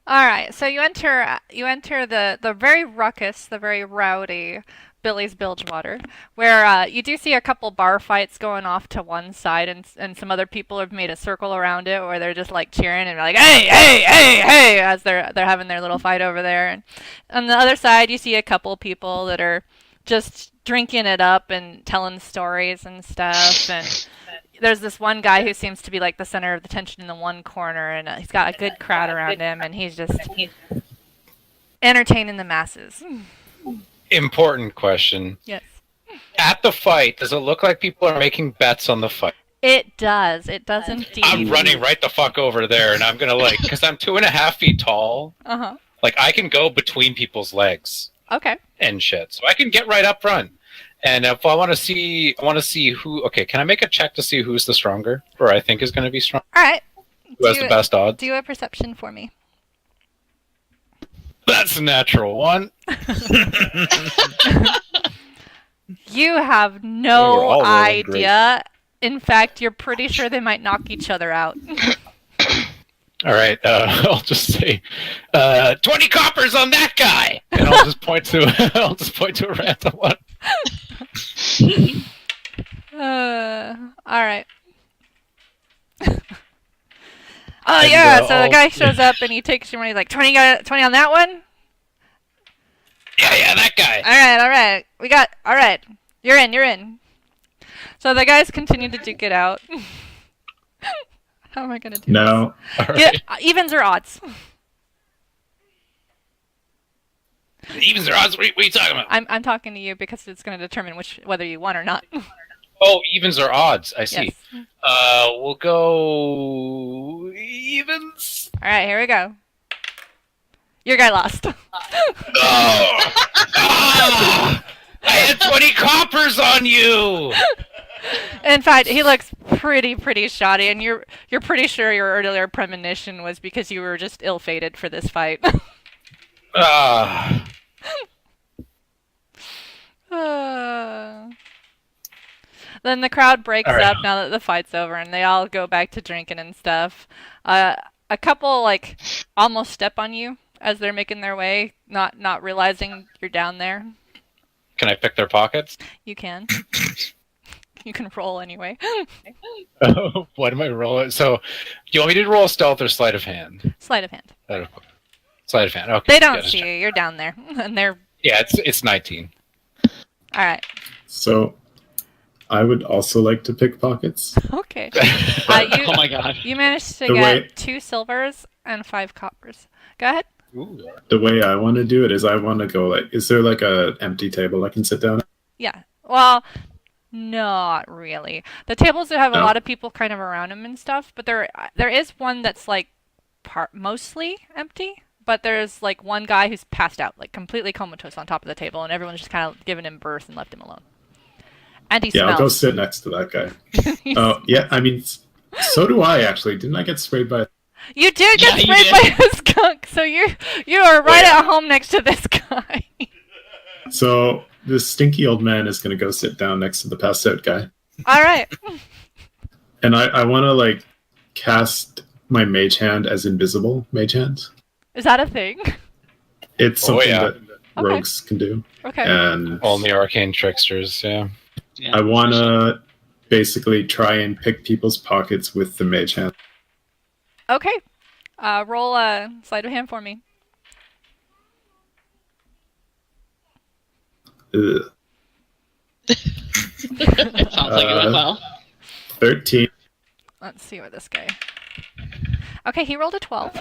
Speaker 1: All right, so you enter the very ruckus, the very rowdy Billy's Bilgewater, where you do see a couple bar fights going off to one side, and some other people have made a circle around it where they're just like cheering and like hey hey hey hey as they're having their little fight over there. And on the other side, you see a couple people that are just drinking it up and telling stories and stuff. And there's this one guy who seems to be like the center of the tension in the one corner, and he's got a good crowd around him, and he's just entertaining the masses.
Speaker 4: Important question.
Speaker 1: Yes.
Speaker 4: At the fight, does it look like people are making bets on the fight?
Speaker 1: It does. It does indeed.
Speaker 4: I'm running right the fuck over there, and I'm gonna like, because I'm 2.5 feet tall,
Speaker 1: Uh-huh.
Speaker 4: like I can go between people's legs
Speaker 1: Okay.
Speaker 4: and shit, so I can get right up front. And if I want to see who. Okay, can I make a check to see who's the stronger, or I think is going to be strong?
Speaker 1: All right.
Speaker 4: Who has the best odds?
Speaker 1: Do a perception for me.
Speaker 4: That's a natural one.
Speaker 1: You have
Speaker 2: Well, we're
Speaker 1: no
Speaker 2: all rolling
Speaker 1: idea. In fact, you're pretty sure they might knock each other out.
Speaker 4: All right, I'll just say 20 coppers on that guy, and I'll just point to a random one.
Speaker 1: All right. Oh yeah, so the guy shows up and he takes your money. He's like 20 on that one.
Speaker 4: Yeah, that guy.
Speaker 1: All right. All right. You're in. So the guys continue to duke it out. How am I gonna do
Speaker 5: No.
Speaker 4: All
Speaker 1: this?
Speaker 4: right.
Speaker 1: Evens or odds?
Speaker 4: Evens or odds? What are you talking about?
Speaker 1: I'm talking to you because it's gonna determine whether you won or not.
Speaker 4: Oh, evens or odds? I see.
Speaker 1: Yes.
Speaker 4: We'll go evens.
Speaker 1: All right, here we go. Your guy lost.
Speaker 4: Oh! Ah! I had 20 coppers on you.
Speaker 1: In fact, he looks pretty shoddy, and you're pretty sure your earlier premonition was because you were just ill-fated for this fight.
Speaker 4: Ah.
Speaker 1: Then the crowd breaks
Speaker 4: All right.
Speaker 1: up now that the fight's over, and they all go back to drinking and stuff. A couple like almost step on you as they're making their way, not realizing you're down there.
Speaker 4: Can I pick their pockets?
Speaker 1: You can. You can roll anyway.
Speaker 4: What am I rolling? So, do you want me to roll stealth or sleight of hand?
Speaker 1: Sleight of hand.
Speaker 4: Sleight of hand. Okay.
Speaker 1: They don't
Speaker 4: yeah, just
Speaker 1: see
Speaker 4: check.
Speaker 1: you. You're down there, and they're
Speaker 4: Yeah, it's 19.
Speaker 1: all right.
Speaker 5: So, I would also like to pick pockets.
Speaker 1: Okay.
Speaker 7: Oh my god.
Speaker 1: You managed to
Speaker 5: The
Speaker 1: get
Speaker 5: way-
Speaker 1: 2 silvers and 5 coppers. Go ahead.
Speaker 4: Ooh.
Speaker 5: The way I want to do it is I want to go like, is there like a empty table I can sit down at?
Speaker 1: Yeah. Well, not really. The tables have a
Speaker 5: No.
Speaker 1: lot of people kind of around them and stuff, but there is one that's like mostly empty. But there's like one guy who's passed out, like completely comatose on top of the table, and everyone's just kind of given him birth and left him alone. And he
Speaker 5: Yeah, I'll go
Speaker 1: smells.
Speaker 5: sit next to that guy. Oh, yeah, I mean, so do I actually. Didn't I get sprayed by...
Speaker 1: You did get
Speaker 7: Yeah, you
Speaker 1: sprayed
Speaker 7: did.
Speaker 1: by a skunk, so you are right at home next to this guy.
Speaker 5: So this stinky old man is going to go sit down next to the passed out guy.
Speaker 1: All right.
Speaker 5: And I want to like cast my mage hand as invisible mage hand.
Speaker 1: Is that a thing?
Speaker 5: It's
Speaker 4: Oh,
Speaker 5: something
Speaker 4: yeah.
Speaker 5: that rogues can do.
Speaker 1: Okay.
Speaker 5: And
Speaker 4: Only arcane tricksters, yeah.
Speaker 7: Yeah.
Speaker 5: I want to basically try and pick people's pockets with the mage hand.
Speaker 1: Okay. Roll a sleight of hand for me.
Speaker 5: Ugh.
Speaker 7: Sounds like it went well.
Speaker 5: 13.
Speaker 1: Let's see what this guy. Okay, he rolled a 12.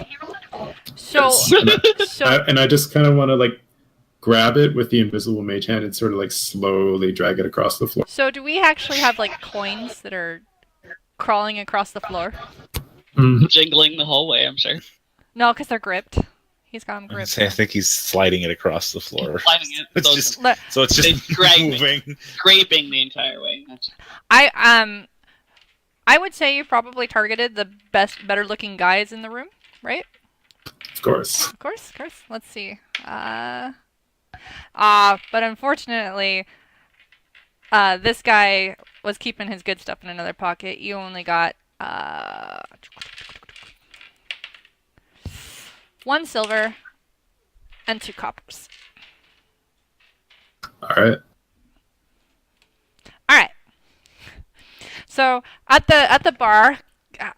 Speaker 1: So,
Speaker 5: Yes. And I just kind of want to like grab it with the invisible mage hand and sort of like slowly drag it across the floor.
Speaker 1: so do we actually have like coins that are crawling across the floor?
Speaker 5: Mhm.
Speaker 7: Jingling the whole way, I'm sure.
Speaker 1: No, because they're gripped. He's got them
Speaker 2: I
Speaker 1: gripped.
Speaker 2: think he's sliding it across the floor.
Speaker 7: Sliding it.
Speaker 2: It's
Speaker 7: So
Speaker 2: just
Speaker 1: Le-
Speaker 2: so it's just
Speaker 7: They drag me.
Speaker 2: moving.
Speaker 7: scraping the entire way. That's-
Speaker 1: I would say you probably targeted the better looking guys in the room, right?
Speaker 5: Of course.
Speaker 1: Of course. Let's see. But unfortunately, this guy was keeping his good stuff in another pocket. You only got 1 silver and 2 coppers.
Speaker 5: All right.
Speaker 1: All right. So at the bar,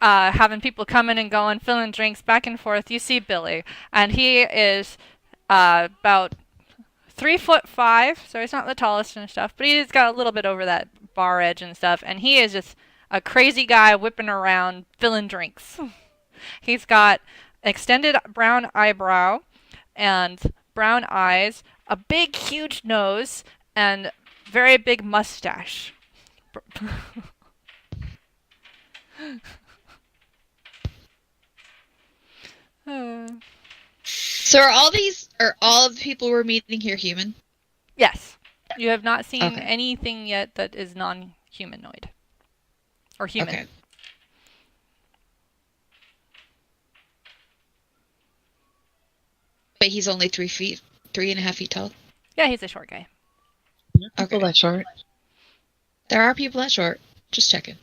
Speaker 1: having people coming and going, filling drinks back and forth, you see Billy, and he is about 3'5", so he's not the tallest and stuff, but he's got a little bit over that bar edge and stuff, and he is just a crazy guy whipping around, filling drinks. He's got extended brown eyebrow and brown eyes, a big, huge nose, and very big mustache.
Speaker 3: So are all of the people we're meeting here human?
Speaker 1: Yes. You have not seen
Speaker 3: Okay.
Speaker 1: anything yet that is non-humanoid. Or human.
Speaker 3: Okay. But he's only 3.5 feet tall.
Speaker 1: Yeah, he's a short guy.
Speaker 3: Okay.
Speaker 7: that short.
Speaker 3: There are people that short. Just checking.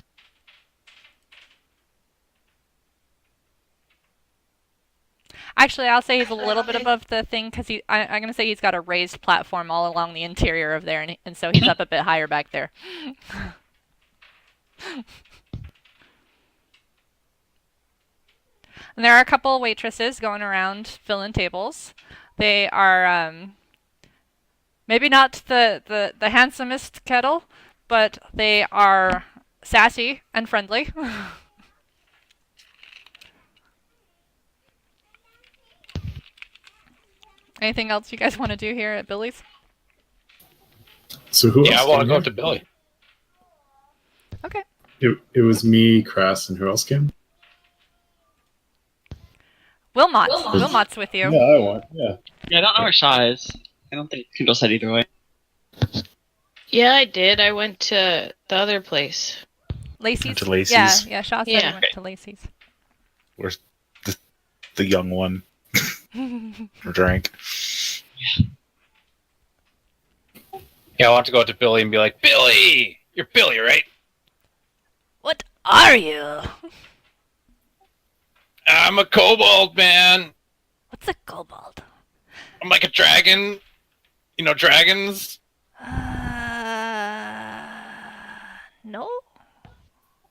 Speaker 1: Actually, I'll say he's a little bit above the thing because I'm going to say he's got a raised platform all along the interior of there, and so he's up a bit higher back there. And there are a couple waitresses going around filling tables. They are maybe not the handsomest kettle, but they are sassy and friendly. Anything else you guys want to do here at Billy's?
Speaker 5: So who
Speaker 4: Yeah, I
Speaker 5: else
Speaker 4: want to
Speaker 5: came
Speaker 4: go
Speaker 5: here?
Speaker 4: up to Billy.
Speaker 1: Okay.
Speaker 5: It was me, Crass, and who else came?
Speaker 1: Wilmot's with you.
Speaker 5: I want. Yeah.
Speaker 7: Yeah, I don't know where Shaw is. I don't think people said either way.
Speaker 6: Yeah, I did. I went to the other place.
Speaker 1: Lacey's.
Speaker 2: Went to Lacey's.
Speaker 1: Yeah, Shaw said he
Speaker 6: Yeah.
Speaker 1: went to Lacey's.
Speaker 2: Where's the young one? Drank.
Speaker 4: Yeah, I want to go up to Billy and be like, Billy, You're Billy, right?
Speaker 1: What are you?
Speaker 4: I'm a kobold, man.
Speaker 1: What's a kobold?
Speaker 4: I'm like a dragon. You know dragons?
Speaker 1: No?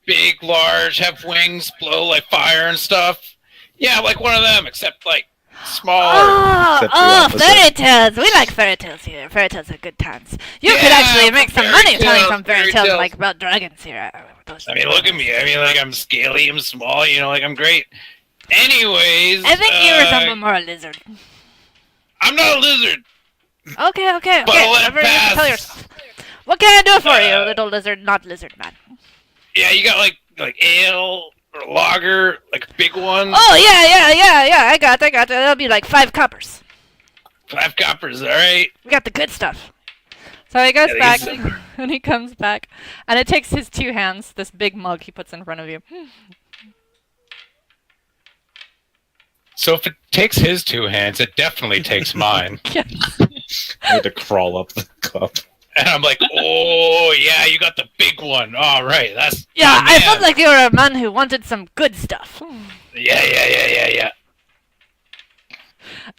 Speaker 4: Big, large, have wings, blow like fire and stuff. Yeah, like one of them, except like smaller.
Speaker 2: Except the opposite.
Speaker 1: Fairy tales! We like fairy tales here. Fairy tales are good times. You could
Speaker 4: Yeah,
Speaker 1: actually make some
Speaker 4: fairy
Speaker 1: money telling
Speaker 4: tales,
Speaker 1: some fairy
Speaker 4: fairy
Speaker 1: tales
Speaker 4: tales.
Speaker 1: like about dragons here.
Speaker 4: I mean, look at me. I mean, like, I'm scaly, I'm small, you know, like, I'm great. Anyways,
Speaker 1: I think you resemble more a lizard.
Speaker 4: I'm not a lizard.
Speaker 1: Okay.
Speaker 4: But I'll let it
Speaker 1: Whatever you
Speaker 4: pass.
Speaker 1: tell yourself. What can I do for you, little lizard, not lizard man?
Speaker 4: Yeah, you got, like ale or lager, like a big one.
Speaker 1: Oh, yeah. I got that. That'll be like 5 coppers.
Speaker 4: 5 coppers, alright?
Speaker 1: We got the good stuff. So he goes
Speaker 4: Yeah,
Speaker 1: back,
Speaker 4: these-
Speaker 1: and he comes back, and it takes his 2 hands, this big mug he puts in front of you.
Speaker 4: So if it takes his 2 hands, it definitely takes mine.
Speaker 1: Yes.
Speaker 2: I had to crawl up the cup.
Speaker 4: And I'm like, oh, yeah, you got the big one. All right, that's...
Speaker 1: Yeah,
Speaker 4: my
Speaker 1: I
Speaker 4: man.
Speaker 1: felt like you were a man who wanted some good stuff.
Speaker 4: Yeah.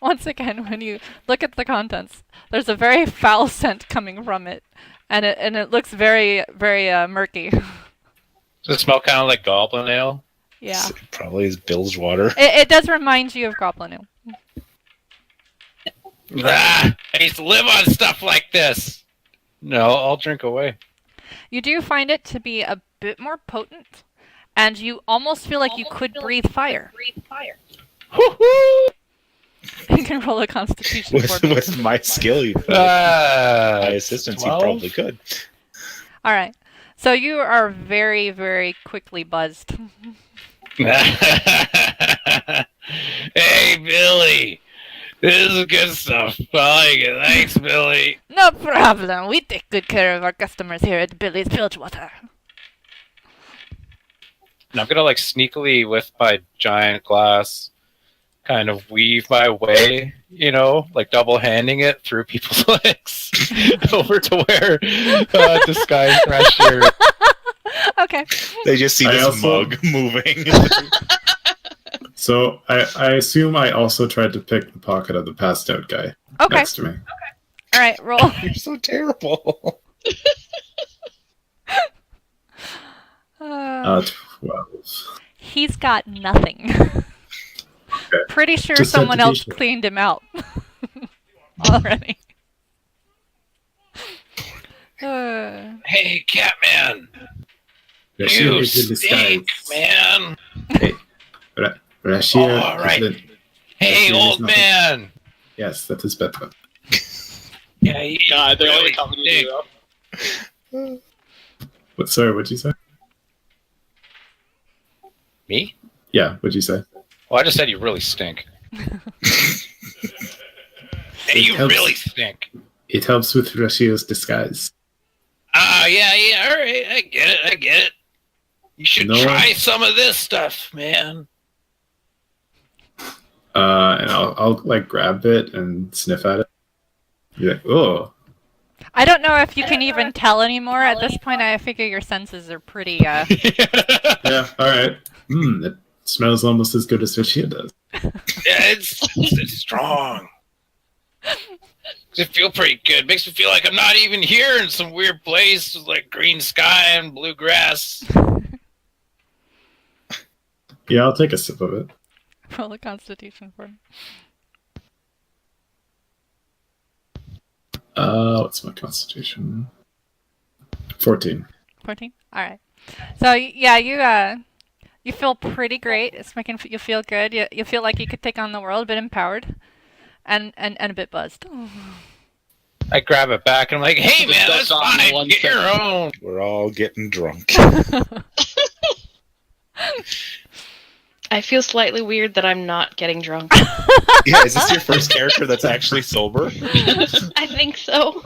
Speaker 1: Once again, when you look at the contents, there's a very foul scent coming from it, and it looks very, very murky.
Speaker 4: Does it smell kind of like goblin ale?
Speaker 1: Yeah.
Speaker 2: It probably is Bill's water.
Speaker 1: It does remind you of Goblin Ale.
Speaker 4: Ah, I used to live on stuff like this. No, I'll drink away.
Speaker 1: You do find it to be a bit more potent, and you almost feel like you could breathe fire.
Speaker 4: Woohoo!
Speaker 1: You can roll a Constitution for me.
Speaker 2: With my skill, my assistance, you
Speaker 4: 12?
Speaker 2: probably could.
Speaker 1: All right. So you are very, very quickly buzzed.
Speaker 4: Hey, Billy. This is good stuff. I like it. Thanks, Billy.
Speaker 1: No problem. We take good care of our customers here at Billy's Bilgewater.
Speaker 4: And I'm gonna like sneakily with my giant glass kind of weave my way, you know, like double handing it through people's legs over to where disguise Crasher.
Speaker 1: Okay.
Speaker 2: They just see
Speaker 5: I
Speaker 2: this
Speaker 5: also-
Speaker 2: mug moving.
Speaker 5: So I assume I also tried to pick the pocket of the passed out guy
Speaker 1: Okay.
Speaker 5: next to me.
Speaker 1: All right. Roll.
Speaker 2: You're so terrible.
Speaker 5: 12.
Speaker 1: He's got nothing.
Speaker 5: Okay.
Speaker 1: Pretty sure
Speaker 5: Just
Speaker 1: someone
Speaker 5: had to be
Speaker 1: else
Speaker 5: sure.
Speaker 1: cleaned him out already.
Speaker 4: Hey, Catman.
Speaker 5: Yeah, she
Speaker 4: You
Speaker 5: is in
Speaker 4: stink,
Speaker 5: disguise.
Speaker 4: man.
Speaker 5: Rashir,
Speaker 4: All right.
Speaker 5: is it-
Speaker 4: Hey,
Speaker 5: There's
Speaker 4: old
Speaker 5: nothing.
Speaker 4: man.
Speaker 5: Yes, that is better.
Speaker 4: Yeah, you
Speaker 7: God, they're
Speaker 4: really
Speaker 7: only coming to
Speaker 4: stink.
Speaker 7: you.
Speaker 5: Sorry, what'd you say?
Speaker 4: Me?
Speaker 5: Yeah, what'd you say?
Speaker 4: Well, I just said you really stink. Hey, you
Speaker 5: helps.
Speaker 4: really stink.
Speaker 5: It helps with Rashir's disguise.
Speaker 4: Ah, yeah, all right. I get it. You should
Speaker 5: No.
Speaker 4: try some of this stuff, man.
Speaker 5: And I'll like grab it and sniff at it. Be like, oh,
Speaker 1: I don't know if you can even tell anymore at this point. I figure your senses are pretty.
Speaker 5: yeah, all right. It smells almost as good as Rashir does.
Speaker 4: Yeah, it's strong. It feel pretty good. Makes me feel like I'm not even here in some weird place with like green sky and blue grass.
Speaker 5: Yeah, I'll take a sip of it.
Speaker 1: Roll a Constitution for me.
Speaker 5: What's my constitution? 14.
Speaker 1: 14. All right. So yeah, you feel pretty great. It's making you feel good. You feel like you could take on the world, a bit empowered, and a bit buzzed.
Speaker 4: I grab it back and I'm like, hey
Speaker 7: Just
Speaker 4: man,
Speaker 7: don't
Speaker 4: that's
Speaker 7: talk in
Speaker 4: fine.
Speaker 7: one
Speaker 4: Get your
Speaker 7: second.
Speaker 4: own.
Speaker 2: We're all getting drunk.
Speaker 6: I feel slightly weird that I'm not getting drunk.
Speaker 2: Yeah, is this your first character that's actually sober?
Speaker 6: I think so.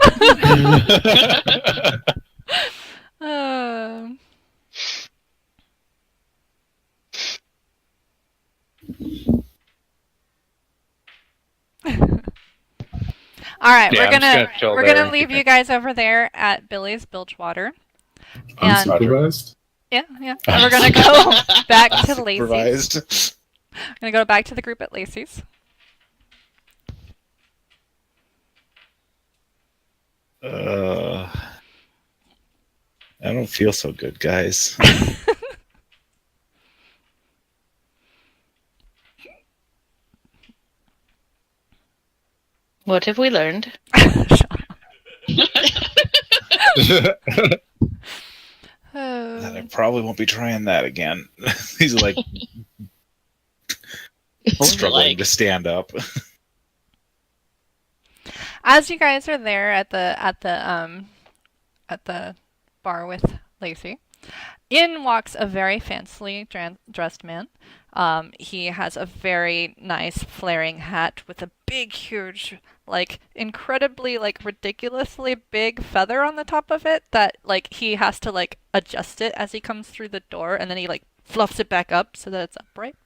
Speaker 1: Um, All right,
Speaker 4: Yeah,
Speaker 1: we're
Speaker 4: I'm just
Speaker 1: gonna
Speaker 4: gonna chill
Speaker 1: we're
Speaker 4: there
Speaker 1: gonna
Speaker 4: and
Speaker 1: leave
Speaker 4: keep
Speaker 1: you
Speaker 4: it.
Speaker 1: guys over there at Billy's Bilgewater. And
Speaker 5: Unsupervised?
Speaker 1: yeah. And we're gonna go back to Lacey's.
Speaker 2: Supervised.
Speaker 1: I'm gonna go back to the group at Lacey's.
Speaker 2: I don't feel so good, guys.
Speaker 6: What have we learned?
Speaker 2: I probably won't be trying that again. He's like struggling to stand up.
Speaker 1: As you guys are there at the bar with Lacey, in walks a very fancily dressed man. He has a very nice flaring hat with a big, huge, like incredibly, like ridiculously big feather on the top of it that like he has to like adjust it as he comes through the door, and then he like fluffs it back up so that it's upright.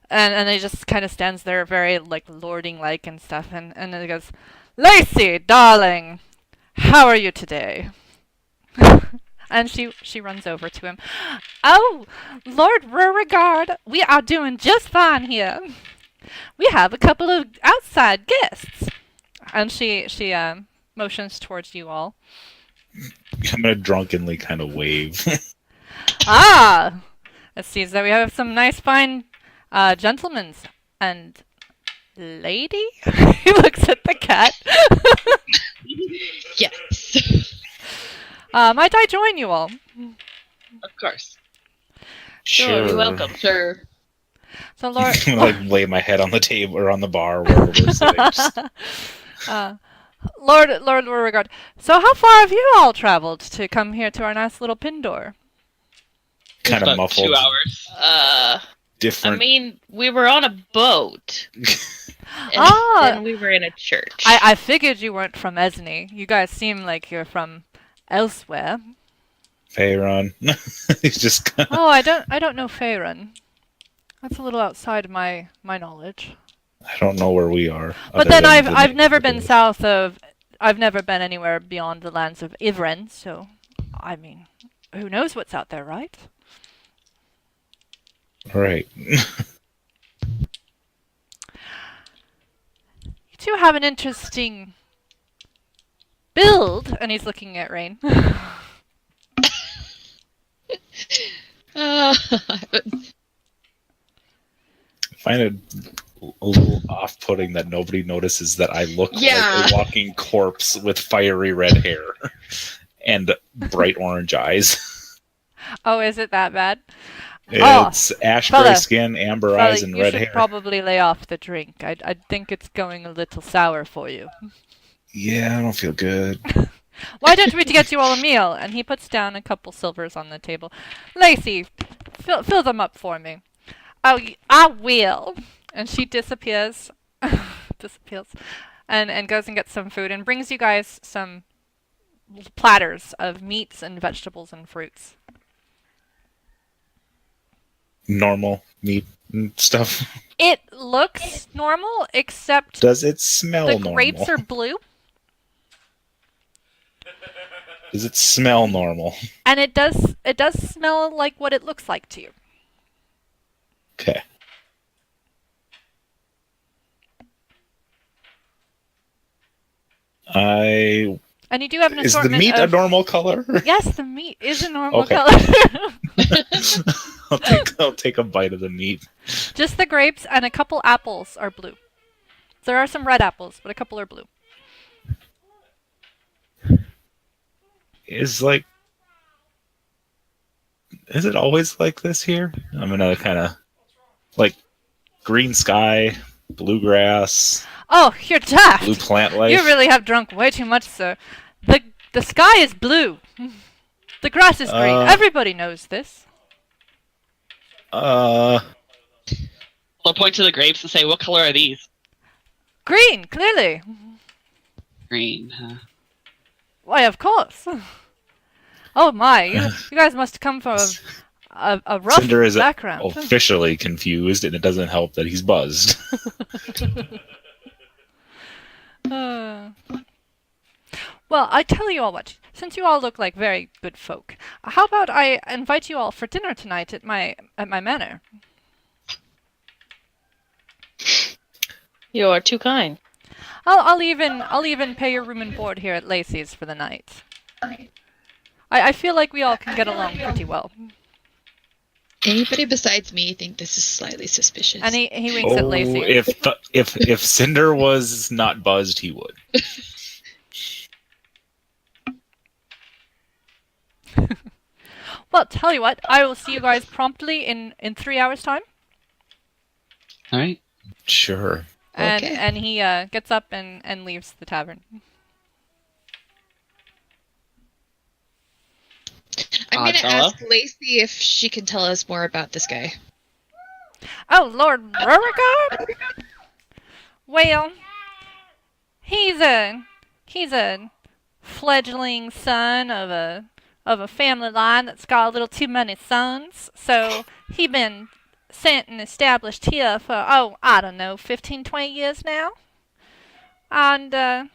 Speaker 1: And he just kind of stands there very like lording like and stuff, and then he goes, "Lacey, darling, how are you today?" And she runs over to him. "Oh, Lord Beauregard, we are doing just fine here. We have a couple of outside guests." And she motions towards you all.
Speaker 2: I'm gonna drunkenly kind of wave.
Speaker 1: Ah, it seems that we have some nice fine gentlemen and lady. He looks at the cat.
Speaker 3: Yes.
Speaker 1: Might I join you all?
Speaker 7: Of course.
Speaker 6: Sure, you're welcome.
Speaker 3: Sure.
Speaker 1: So Lord,
Speaker 2: I'm gonna like lay my head on the table or on the bar wherever we're sitting. Just
Speaker 1: Lord Beauregard. So how far have you all traveled to come here to our nice little Pindor?
Speaker 2: kind of
Speaker 7: About
Speaker 2: muffled.
Speaker 7: 2 hours.
Speaker 2: Different.
Speaker 6: I mean, we were on a boat. And then we were in a church.
Speaker 1: I figured you weren't from Esne. You guys seem like you're from elsewhere.
Speaker 2: Faerun. He's just.
Speaker 1: Oh, I don't know Faerun. That's a little outside my knowledge.
Speaker 2: I don't know where we are.
Speaker 1: But
Speaker 2: other
Speaker 1: then
Speaker 2: than the
Speaker 1: I've
Speaker 2: name
Speaker 1: never
Speaker 2: of the
Speaker 1: been
Speaker 2: village.
Speaker 1: south of. I've never been anywhere beyond the lands of Ivren. So, I mean, who knows what's out there, right?
Speaker 2: Right.
Speaker 1: You two have an interesting build, and he's looking at Rain.
Speaker 2: I find it a little off-putting that nobody notices that I look
Speaker 3: Yeah.
Speaker 2: like a walking corpse with fiery red hair and bright orange eyes.
Speaker 1: Oh, is it that bad?
Speaker 2: It's ash gray
Speaker 1: fella.
Speaker 2: skin, amber
Speaker 1: Fella,
Speaker 2: eyes, and
Speaker 1: you
Speaker 2: red
Speaker 1: should
Speaker 2: hair.
Speaker 1: probably lay off the drink. I think it's going a little sour for you.
Speaker 2: Yeah, I don't feel good.
Speaker 1: Why don't we get you all a meal? And he puts down a couple silvers on the table. Lacey, fill them up for me. Oh, I will. And she disappears, and goes and gets some food and brings you guys some platters of meats and vegetables and fruits.
Speaker 2: Normal meat and stuff.
Speaker 1: It looks normal, except
Speaker 2: Does it smell
Speaker 1: the
Speaker 2: normal?
Speaker 1: grapes are blue,
Speaker 2: Does it smell normal?
Speaker 1: and it does smell like what it looks like to you.
Speaker 2: Okay.
Speaker 1: And you do have an
Speaker 2: Is the
Speaker 1: assortment
Speaker 2: meat
Speaker 1: of...
Speaker 2: a normal color?
Speaker 1: Yes, the meat is a normal
Speaker 2: Okay.
Speaker 1: color.
Speaker 2: I'll take a bite of the meat.
Speaker 1: Just the grapes and a couple apples are blue. There are some red apples, but a couple are blue.
Speaker 2: Is it always like this here? I'm gonna kind of like green sky, bluegrass,
Speaker 1: Oh, you're daft.
Speaker 2: blue plant life.
Speaker 1: You really have drunk way too much, sir. The sky is blue. The grass is green. Everybody knows this.
Speaker 7: I'll point to the grapes and say, "What color are these?"
Speaker 1: Green, clearly.
Speaker 7: Green. Huh?
Speaker 1: Why, of course. Oh my, you guys must come from a rough
Speaker 2: Cinder is
Speaker 1: background.
Speaker 2: officially confused, and it doesn't help that he's buzzed.
Speaker 1: Well, I tell you all what. since you all look like very good folk, how about I invite you all for dinner tonight at my manor?
Speaker 6: You are too kind.
Speaker 1: I'll even pay your room and board here at Lacey's for the night. I feel like we all can get along pretty well.
Speaker 3: Anybody besides me think this is slightly suspicious?
Speaker 1: And he winks at Lacey.
Speaker 2: If Cinder was not buzzed, he would.
Speaker 1: Well, tell you what, I will see you guys promptly in 3 hours' time.
Speaker 7: All right.
Speaker 2: Sure.
Speaker 1: And
Speaker 3: Okay.
Speaker 1: and he gets up and leaves the tavern.
Speaker 3: I'm going to
Speaker 7: Stella?
Speaker 3: ask Lacey if she can tell us more about this guy.
Speaker 1: Oh, Lord Beauregard? Well, he's a fledgling son of a family line that's got a little too many sons. So he been sent and established here for, I don't know, 15, 20 years now. And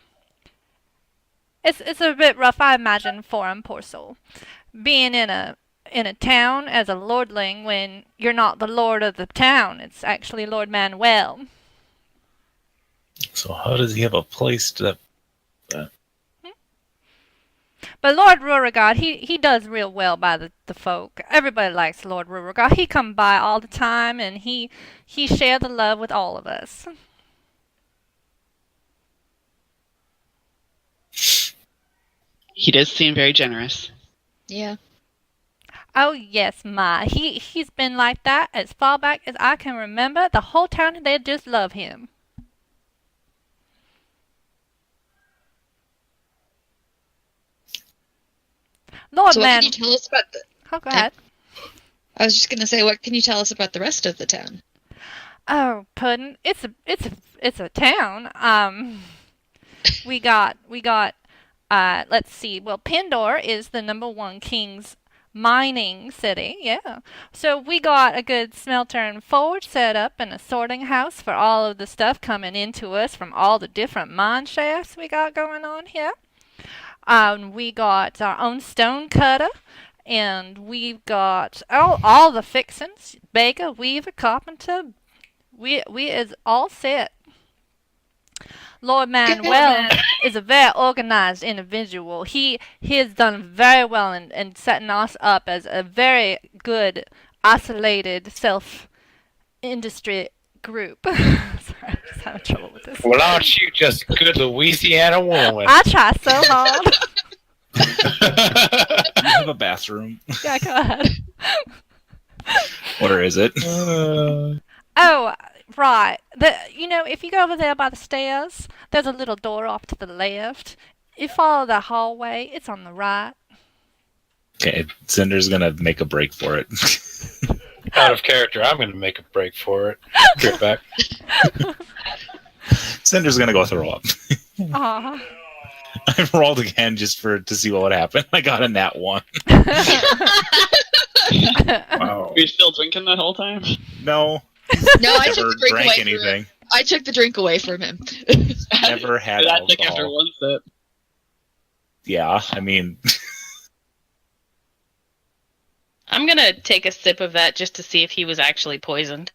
Speaker 1: it's a bit rough, I imagine, for him, poor soul. Being in a town as a lordling when you're not the lord of the town. It's actually Lord Manuel.
Speaker 2: So how does he have a place to...
Speaker 1: But Lord Beauregard, he does real well by the folk. Everybody likes Lord Beauregard. He come by all the time, and he share the love with all of us.
Speaker 7: He does seem very generous.
Speaker 3: Yeah.
Speaker 1: Oh yes, he's been like that as far back as I can remember. The whole town, they just love him. Lord
Speaker 3: So what
Speaker 1: Man,
Speaker 3: can you tell us about the...
Speaker 1: oh, go ahead.
Speaker 3: I was just going to say, what can you tell us about the rest of the town?
Speaker 1: Oh, Puddin', it's a town. We got let's see. Well, Pandora is the #1 king's mining city, yeah. So we got a good smelter and forge set up and a sorting house for all of the stuff coming into us from all the different mine shafts we got going on here. We got our own stone cutter, and we've got all the fixins, baker, weaver, carpenter. We is all set. Lord Manuel is a very organized individual. He has done very well in setting us up as a very good, isolated, self-industry group. Sorry, I'm just having trouble with this.
Speaker 4: Well, aren't you just a good Louisiana woman?
Speaker 1: I try so hard.
Speaker 2: You have a bathroom.
Speaker 1: Yeah, go ahead.
Speaker 2: Where is it?
Speaker 1: Oh, right. If you go over there by the stairs, there's a little door off to the left. You follow the hallway. It's on the right.
Speaker 2: Okay, Cinder's gonna make a break for it.
Speaker 4: Out of character, I'm going to make a break for it. Get back.
Speaker 2: Cinder's gonna go throw up.
Speaker 1: Aw.
Speaker 2: I rolled again just to see what would happen. I got a nat 1.
Speaker 5: Wow.
Speaker 7: Were you still drinking that whole time?
Speaker 2: No,
Speaker 3: No, I took
Speaker 2: never
Speaker 3: the drink
Speaker 2: drank
Speaker 3: away from him.
Speaker 2: anything.
Speaker 3: I took the drink away from him.
Speaker 2: Never had
Speaker 7: Did that take
Speaker 2: alcohol.
Speaker 7: after one sip?
Speaker 2: Yeah, I mean,
Speaker 6: I'm gonna take a sip of that just to see if he was actually poisoned.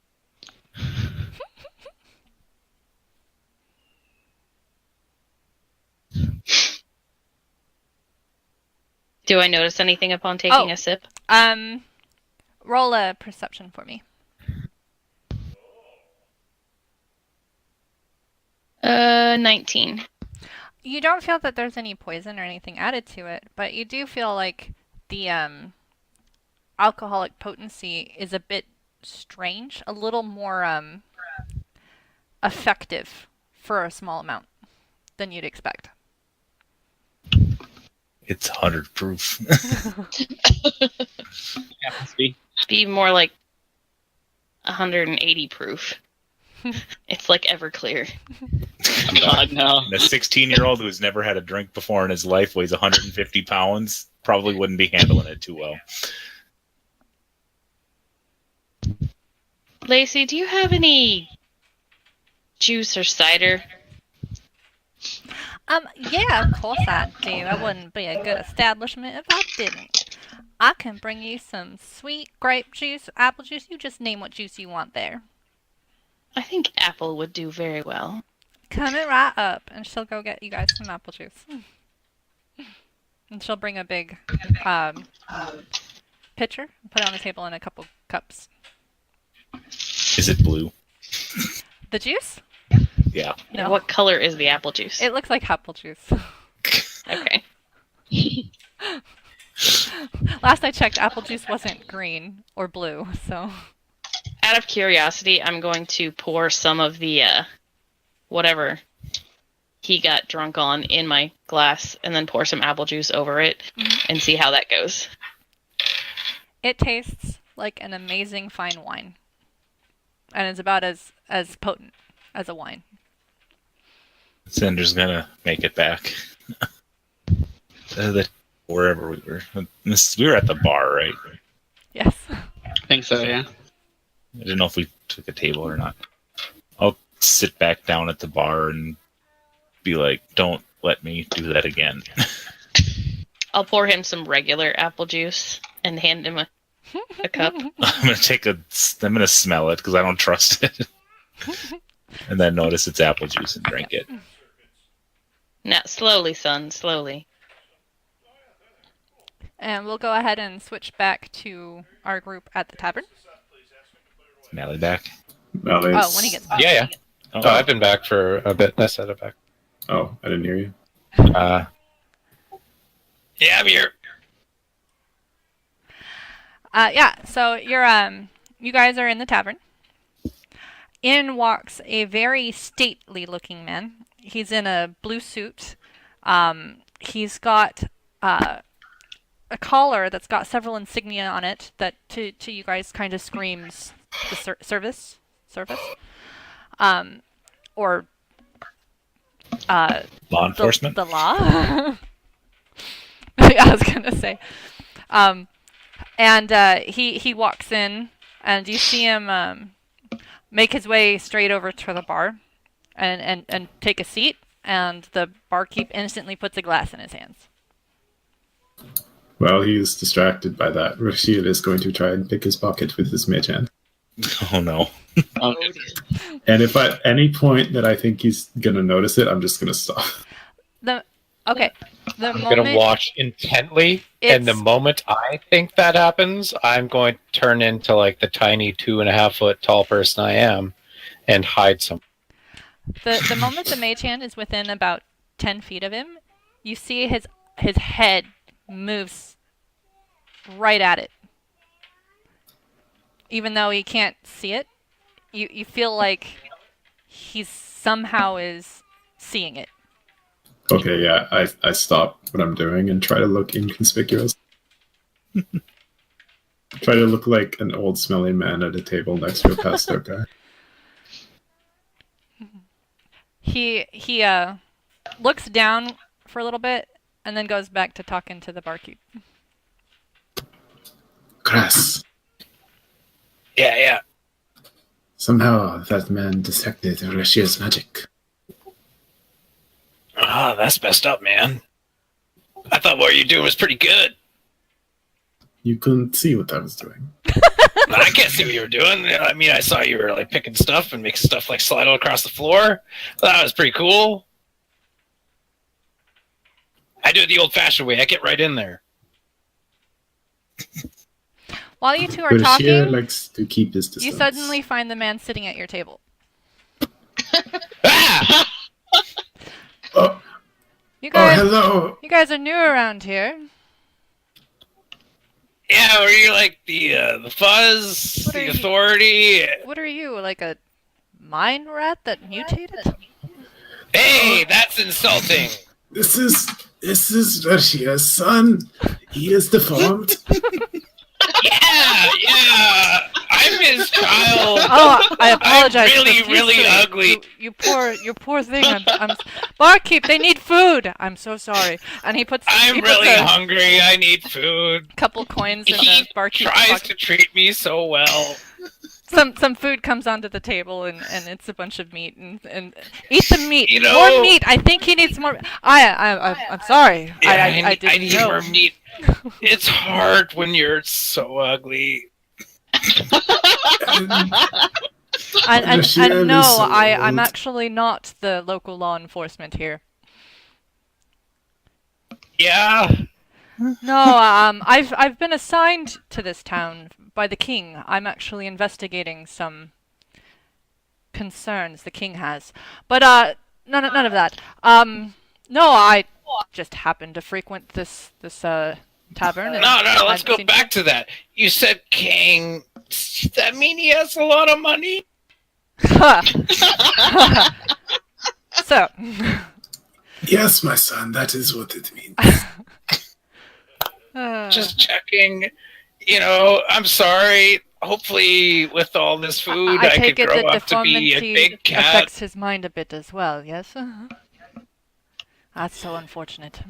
Speaker 6: Do I notice anything upon taking a sip?
Speaker 1: Roll a perception for me.
Speaker 6: 19.
Speaker 1: You don't feel that there's any poison or anything added to it, but you do feel like the alcoholic potency is a bit strange, a little more effective for a small amount than you'd expect.
Speaker 2: it's 100 proof.
Speaker 7: Happens to be.
Speaker 6: Be more like 180 proof. It's like Everclear.
Speaker 7: God, no.
Speaker 2: And a 16-year-old who's never had a drink before in his life, weighs 150 pounds, probably wouldn't be handling it too well.
Speaker 6: Lacey, do you have any juice or cider?
Speaker 1: Yeah, of course I do. I wouldn't be a good establishment if I didn't. I can bring you some sweet grape juice, apple juice. You just name what juice you want there.
Speaker 6: I think apple would do very well.
Speaker 1: Coming right up, and she'll go get you guys some apple juice. And she'll bring a big pitcher, put it on the table in a couple cups.
Speaker 2: Is it blue?
Speaker 1: The juice?
Speaker 2: Yeah.
Speaker 1: No.
Speaker 6: What color is the apple juice?
Speaker 1: It looks like apple juice.
Speaker 6: Okay.
Speaker 1: Last I checked, apple juice wasn't green or blue, so.
Speaker 6: Out of curiosity, I'm going to pour some of the whatever he got drunk on in my glass, and then pour some apple juice over it, and see how that goes.
Speaker 1: It tastes like an amazing fine wine. And it's about as potent as a wine.
Speaker 2: Cinder's gonna make it back. Wherever we were. We were at the bar, right?
Speaker 1: Yes.
Speaker 7: I think so, yeah.
Speaker 2: I didn't know if we took a table or not. I'll sit back down at the bar and be like, don't let me do that again.
Speaker 6: I'll pour him some regular apple juice and hand him a cup.
Speaker 2: I'm gonna smell it because I don't trust it. And then notice it's apple juice and drink it.
Speaker 6: Now, slowly, son, slowly.
Speaker 1: And we'll go ahead and switch back to our group at the tavern.
Speaker 2: Is Mally back?
Speaker 5: Mally's...
Speaker 1: Oh, when he gets back.
Speaker 4: Yeah.
Speaker 2: Oh,
Speaker 4: Oh, I've been back for a bit. I said it back.
Speaker 5: Oh, I didn't hear you.
Speaker 4: Yeah, I'm here.
Speaker 1: Yeah, so you guys are in the tavern. In walks a very stately looking man. He's in a blue suit. He's got a collar that's got several insignia on it that to you guys kind of screams the service. Or
Speaker 2: law enforcement?
Speaker 1: The law. Yeah, I was gonna say. And he walks in, and you see him make his way straight over to the bar, and take a seat. And the barkeep instantly puts a glass in his hands.
Speaker 5: Well, he's distracted by that. Rashid is going to try and pick his pocket with his mage hand.
Speaker 2: Oh no.
Speaker 7: Oh,
Speaker 5: And if at any point that I think he's going to notice it, I'm just going to stop.
Speaker 1: The
Speaker 4: I'm
Speaker 1: moment
Speaker 4: going to watch intently, and the
Speaker 1: It's-
Speaker 4: moment I think that happens, I'm going to turn into like the tiny 2.5 foot tall person I am and hide some.
Speaker 1: the moment the mage hand is within about 10 feet of him, you see his head moves right at it. Even though he can't see it, you feel like he somehow is seeing it.
Speaker 5: Okay, yeah, I stop what I'm doing and try to look inconspicuous. Try to look like an old smelly man at a table next to a passed out guy.
Speaker 1: He looks down for a little bit and then goes back to talking to the barkeep.
Speaker 5: Crass.
Speaker 4: Yeah.
Speaker 5: Somehow that man detected Rashid's magic.
Speaker 4: Ah, that's messed up, man. I thought what you doing was pretty good.
Speaker 5: You couldn't see what I was doing.
Speaker 4: I can't see what you were doing. I mean, I saw you were like picking stuff and making stuff like slide all across the floor. That was pretty cool. I do it the old-fashioned way. I get right in there.
Speaker 1: While you two are
Speaker 5: Rashid
Speaker 1: talking,
Speaker 5: likes to keep his distance.
Speaker 1: you suddenly find the man sitting at your table.
Speaker 4: Ah!
Speaker 5: Oh,
Speaker 1: You guys,
Speaker 5: hello!
Speaker 1: you guys are new around here.
Speaker 4: Yeah, were you like the fuzz,
Speaker 1: What are
Speaker 4: the
Speaker 1: you-
Speaker 4: authority?
Speaker 1: What are you, like a mine rat that mutated?
Speaker 4: Hey, that's insulting.
Speaker 5: This is Rashid's son. He is deformed.
Speaker 4: Yeah. I'm his child.
Speaker 1: Oh, I apologize.
Speaker 4: I'm really,
Speaker 1: profusely.
Speaker 4: really ugly.
Speaker 1: You poor thing. I'm barkeep. They need food. I'm so sorry. And he puts.
Speaker 4: I'm
Speaker 1: he puts
Speaker 4: really
Speaker 1: a
Speaker 4: hungry. I need food.
Speaker 1: couple coins in
Speaker 4: He
Speaker 1: the barkeep's
Speaker 4: tries
Speaker 1: pocket.
Speaker 4: to treat me so well.
Speaker 1: some food comes onto the table and it's a bunch of meat and eat the meat.
Speaker 4: You know-
Speaker 1: More meat. I think he needs more. I'm sorry. I didn't
Speaker 4: need
Speaker 1: know.
Speaker 4: more meat. It's hard when you're so ugly.
Speaker 1: And
Speaker 5: Michelle
Speaker 1: no,
Speaker 5: is so
Speaker 1: I'm
Speaker 5: old.
Speaker 1: actually not the local law enforcement here.
Speaker 4: Yeah.
Speaker 1: No, I've been assigned to this town by the king. I'm actually investigating some concerns the king has. But none of that. No, I just happened to frequent this tavern. And
Speaker 4: No, let's
Speaker 1: I've
Speaker 4: go
Speaker 1: seen-
Speaker 4: back to that. You said king. Does that mean he has a lot of money?
Speaker 1: So,
Speaker 5: Yes, my son, that is what it means.
Speaker 4: Just checking. You know, I'm sorry. Hopefully, with all this food,
Speaker 1: I
Speaker 4: I
Speaker 1: take
Speaker 4: could
Speaker 1: it
Speaker 4: grow
Speaker 1: that
Speaker 4: up to be a
Speaker 1: deformity
Speaker 4: big cat.
Speaker 1: affects his mind a bit as well. Yes. That's so unfortunate.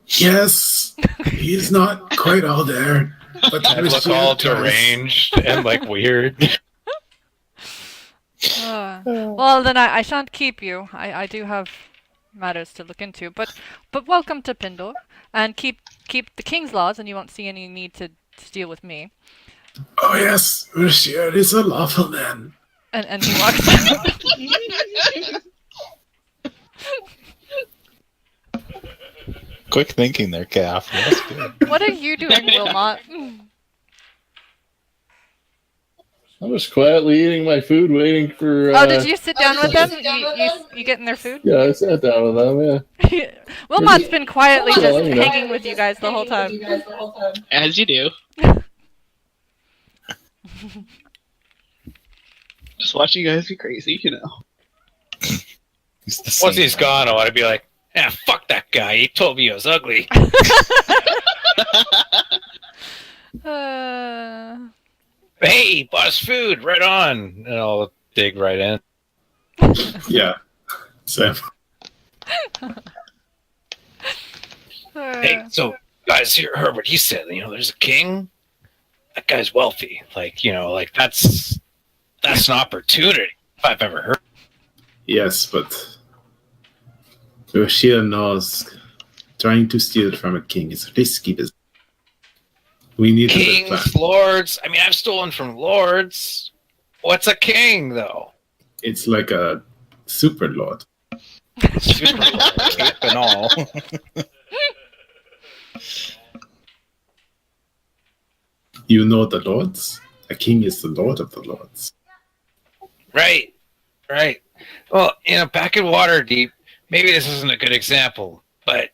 Speaker 5: Yes, he's not quite all there, but
Speaker 4: I look
Speaker 5: Michelle
Speaker 4: all
Speaker 5: does.
Speaker 4: deranged and like weird.
Speaker 1: Well, then I shan't keep you. I do have matters to look into. But welcome to Pindor, and keep the king's laws, and you won't see any need to deal with me.
Speaker 5: Oh yes, Michelle is a lawful man.
Speaker 1: And he walks out.
Speaker 2: Quick thinking there, Calf. That's good.
Speaker 1: What are you doing, Wilmot?
Speaker 8: I'm just quietly eating my food, waiting for.
Speaker 1: Oh, did you sit down with them? You getting their food?
Speaker 8: Yeah, I sat down with them. Yeah.
Speaker 1: Wilmot's been quietly
Speaker 8: Well,
Speaker 1: just
Speaker 8: you know.
Speaker 1: hanging with you guys the whole time.
Speaker 7: As you do. Just watching you guys be crazy, you know.
Speaker 2: He's the
Speaker 4: Once
Speaker 2: same
Speaker 4: he's
Speaker 2: guy.
Speaker 4: gone, I want to be like, fuck that guy. He told me I was ugly. Hey, boss food, right on. And I'll dig right in.
Speaker 5: Yeah, Sam.
Speaker 4: Hey, so guys, here, heard what he said. You know, there's a king. That guy's wealthy. Like, you know, like that's an opportunity if I've ever heard.
Speaker 5: Yes, but Michelle knows trying to steal from a king is risky business. We need a good plan.
Speaker 4: Kings, lords. I mean, I've stolen from lords. What's a king, though?
Speaker 5: It's like a super lord.
Speaker 2: Super lord, cape and all.
Speaker 5: You know the lords? A king is the lord of the lords.
Speaker 4: Right. Well, you know, back in Waterdeep, maybe this isn't a good example, but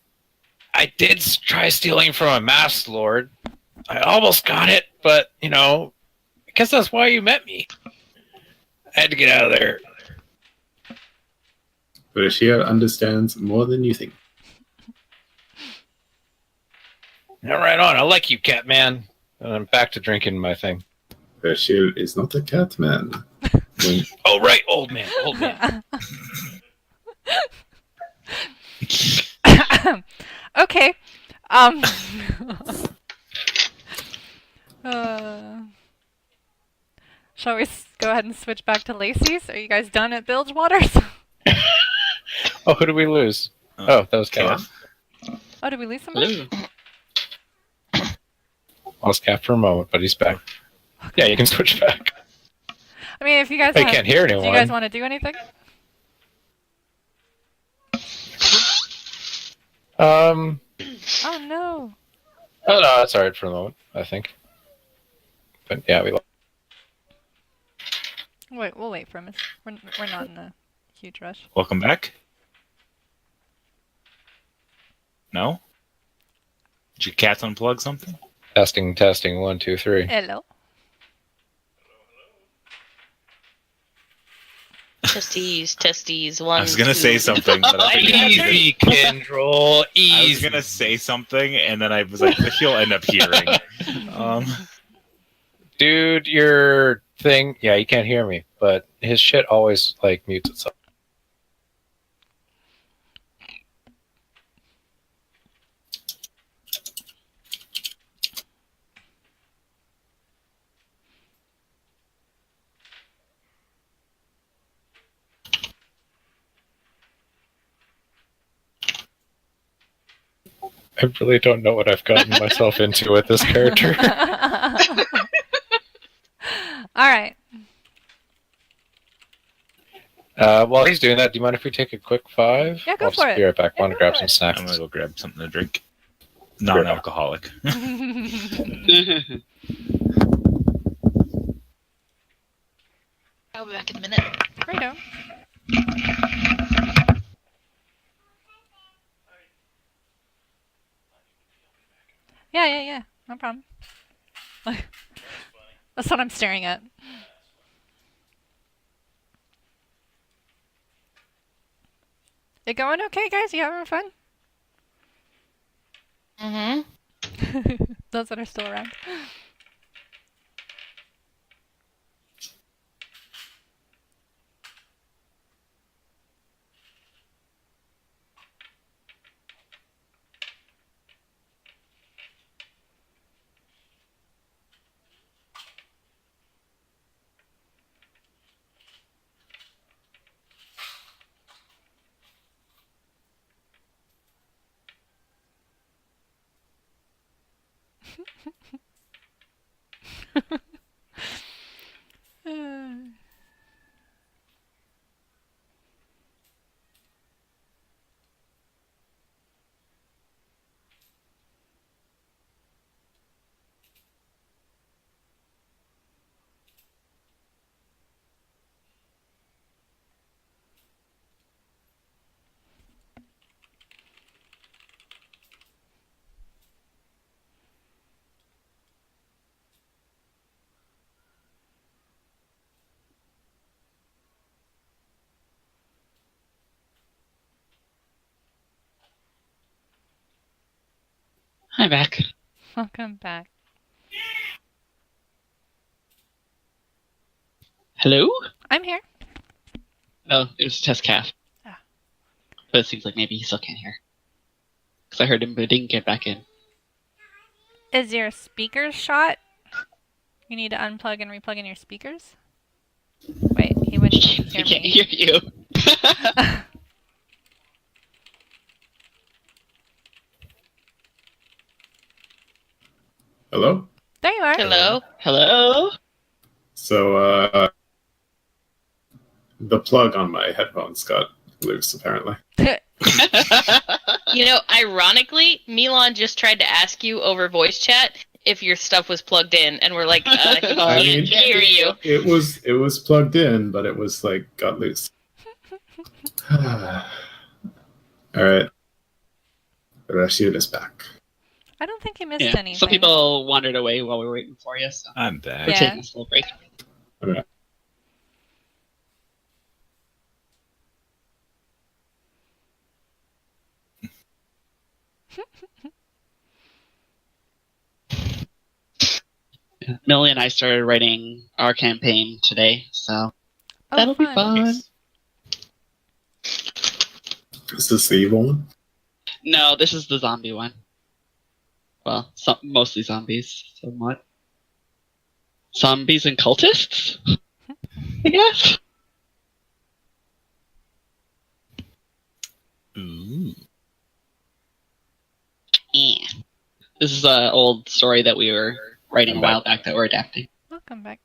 Speaker 4: I did try stealing from a masked lord. I almost got it, but, you know, I guess that's why you met me. I had to get out of there.
Speaker 5: Michelle understands more than you think.
Speaker 4: Now, right on. I like you, Catman. And I'm back to drinking my thing.
Speaker 5: Michelle is not a cat man. When-
Speaker 4: Oh, right, old man.
Speaker 1: Okay. Shall we go ahead and switch back to Lacey's? Are you guys done at Bilgewater's?
Speaker 4: Oh, who did we lose? Oh, that was Calf.
Speaker 1: Oh, did we lose somebody?
Speaker 7: Hello.
Speaker 4: Lost Calf for a moment, but he's back. Yeah, you can switch back.
Speaker 1: I mean, if you guys
Speaker 4: I
Speaker 1: want,
Speaker 4: can't hear
Speaker 1: do you
Speaker 4: anyone.
Speaker 1: guys want to do anything?
Speaker 4: Oh
Speaker 1: Oh no.
Speaker 4: no, that's alright for the moment, I think. But yeah, we lost.
Speaker 1: Wait, we'll wait for him. We're not in a huge rush.
Speaker 2: Welcome back. No? Did your cats unplug something?
Speaker 4: Testing, 1, 2, 3.
Speaker 1: Hello.
Speaker 6: Testes. One.
Speaker 2: I was gonna
Speaker 6: two.
Speaker 2: say something, but I think
Speaker 4: Easy, Kindrel,
Speaker 2: I
Speaker 4: easy.
Speaker 2: was gonna say something, and then I was like, he'll end up hearing.
Speaker 4: Dude, your thing, yeah, you can't hear me, but his shit always, like, mutes itself. I really don't know what I've gotten myself into with this character.
Speaker 1: All right.
Speaker 4: While he's doing that, do you mind if we take a quick 5?
Speaker 1: Yeah, go
Speaker 4: I'll
Speaker 1: for
Speaker 4: just
Speaker 1: it.
Speaker 4: be right back. I want to grab
Speaker 1: for
Speaker 4: some
Speaker 1: it.
Speaker 4: snacks.
Speaker 2: I'm gonna go grab something to drink. Non-alcoholic.
Speaker 3: I'll be back in a minute.
Speaker 1: Righto. Yeah. No problem. That's what I'm staring at. It going okay, guys? You having fun?
Speaker 6: Mm-hmm.
Speaker 1: Those that are still around.
Speaker 7: Hi, back.
Speaker 1: Welcome back.
Speaker 7: Hello?
Speaker 1: I'm here.
Speaker 7: Oh, it was a test calf.
Speaker 1: Ah.
Speaker 7: But it seems like maybe he still can't hear. Because I heard him, but didn't get back in.
Speaker 1: Is your speakers shot? You need to unplug and replug in your speakers? Wait, he wouldn't
Speaker 7: He
Speaker 1: hear
Speaker 7: can't
Speaker 1: me.
Speaker 7: hear you.
Speaker 5: Hello?
Speaker 1: There you are.
Speaker 6: Hello.
Speaker 7: Hello?
Speaker 5: So, the plug on my headphones got loose, apparently.
Speaker 6: You know, ironically, Milan just tried to ask you over voice chat if your stuff was plugged in, and we're like, he
Speaker 5: I
Speaker 6: can't
Speaker 5: mean,
Speaker 6: hear you.
Speaker 5: It was plugged in, but it was like got loose. All right. The rescue is back.
Speaker 1: I don't think you missed
Speaker 7: Yeah,
Speaker 1: anything.
Speaker 7: some people wandered away while we were waiting for you, so
Speaker 2: I'm back.
Speaker 7: we're
Speaker 1: Yeah.
Speaker 7: taking a slow break.
Speaker 5: All right.
Speaker 7: Millie and I started writing our campaign today, so
Speaker 1: Oh,
Speaker 7: that'll be fun.
Speaker 5: Is this the evil one?
Speaker 7: No, this is the zombie one. Well, mostly zombies, somewhat. Zombies and cultists? I guess?
Speaker 2: Ooh.
Speaker 7: Yeah. This is an old story that we were writing
Speaker 2: I'm
Speaker 7: a while
Speaker 2: back.
Speaker 7: back that we're adapting.
Speaker 1: Welcome back.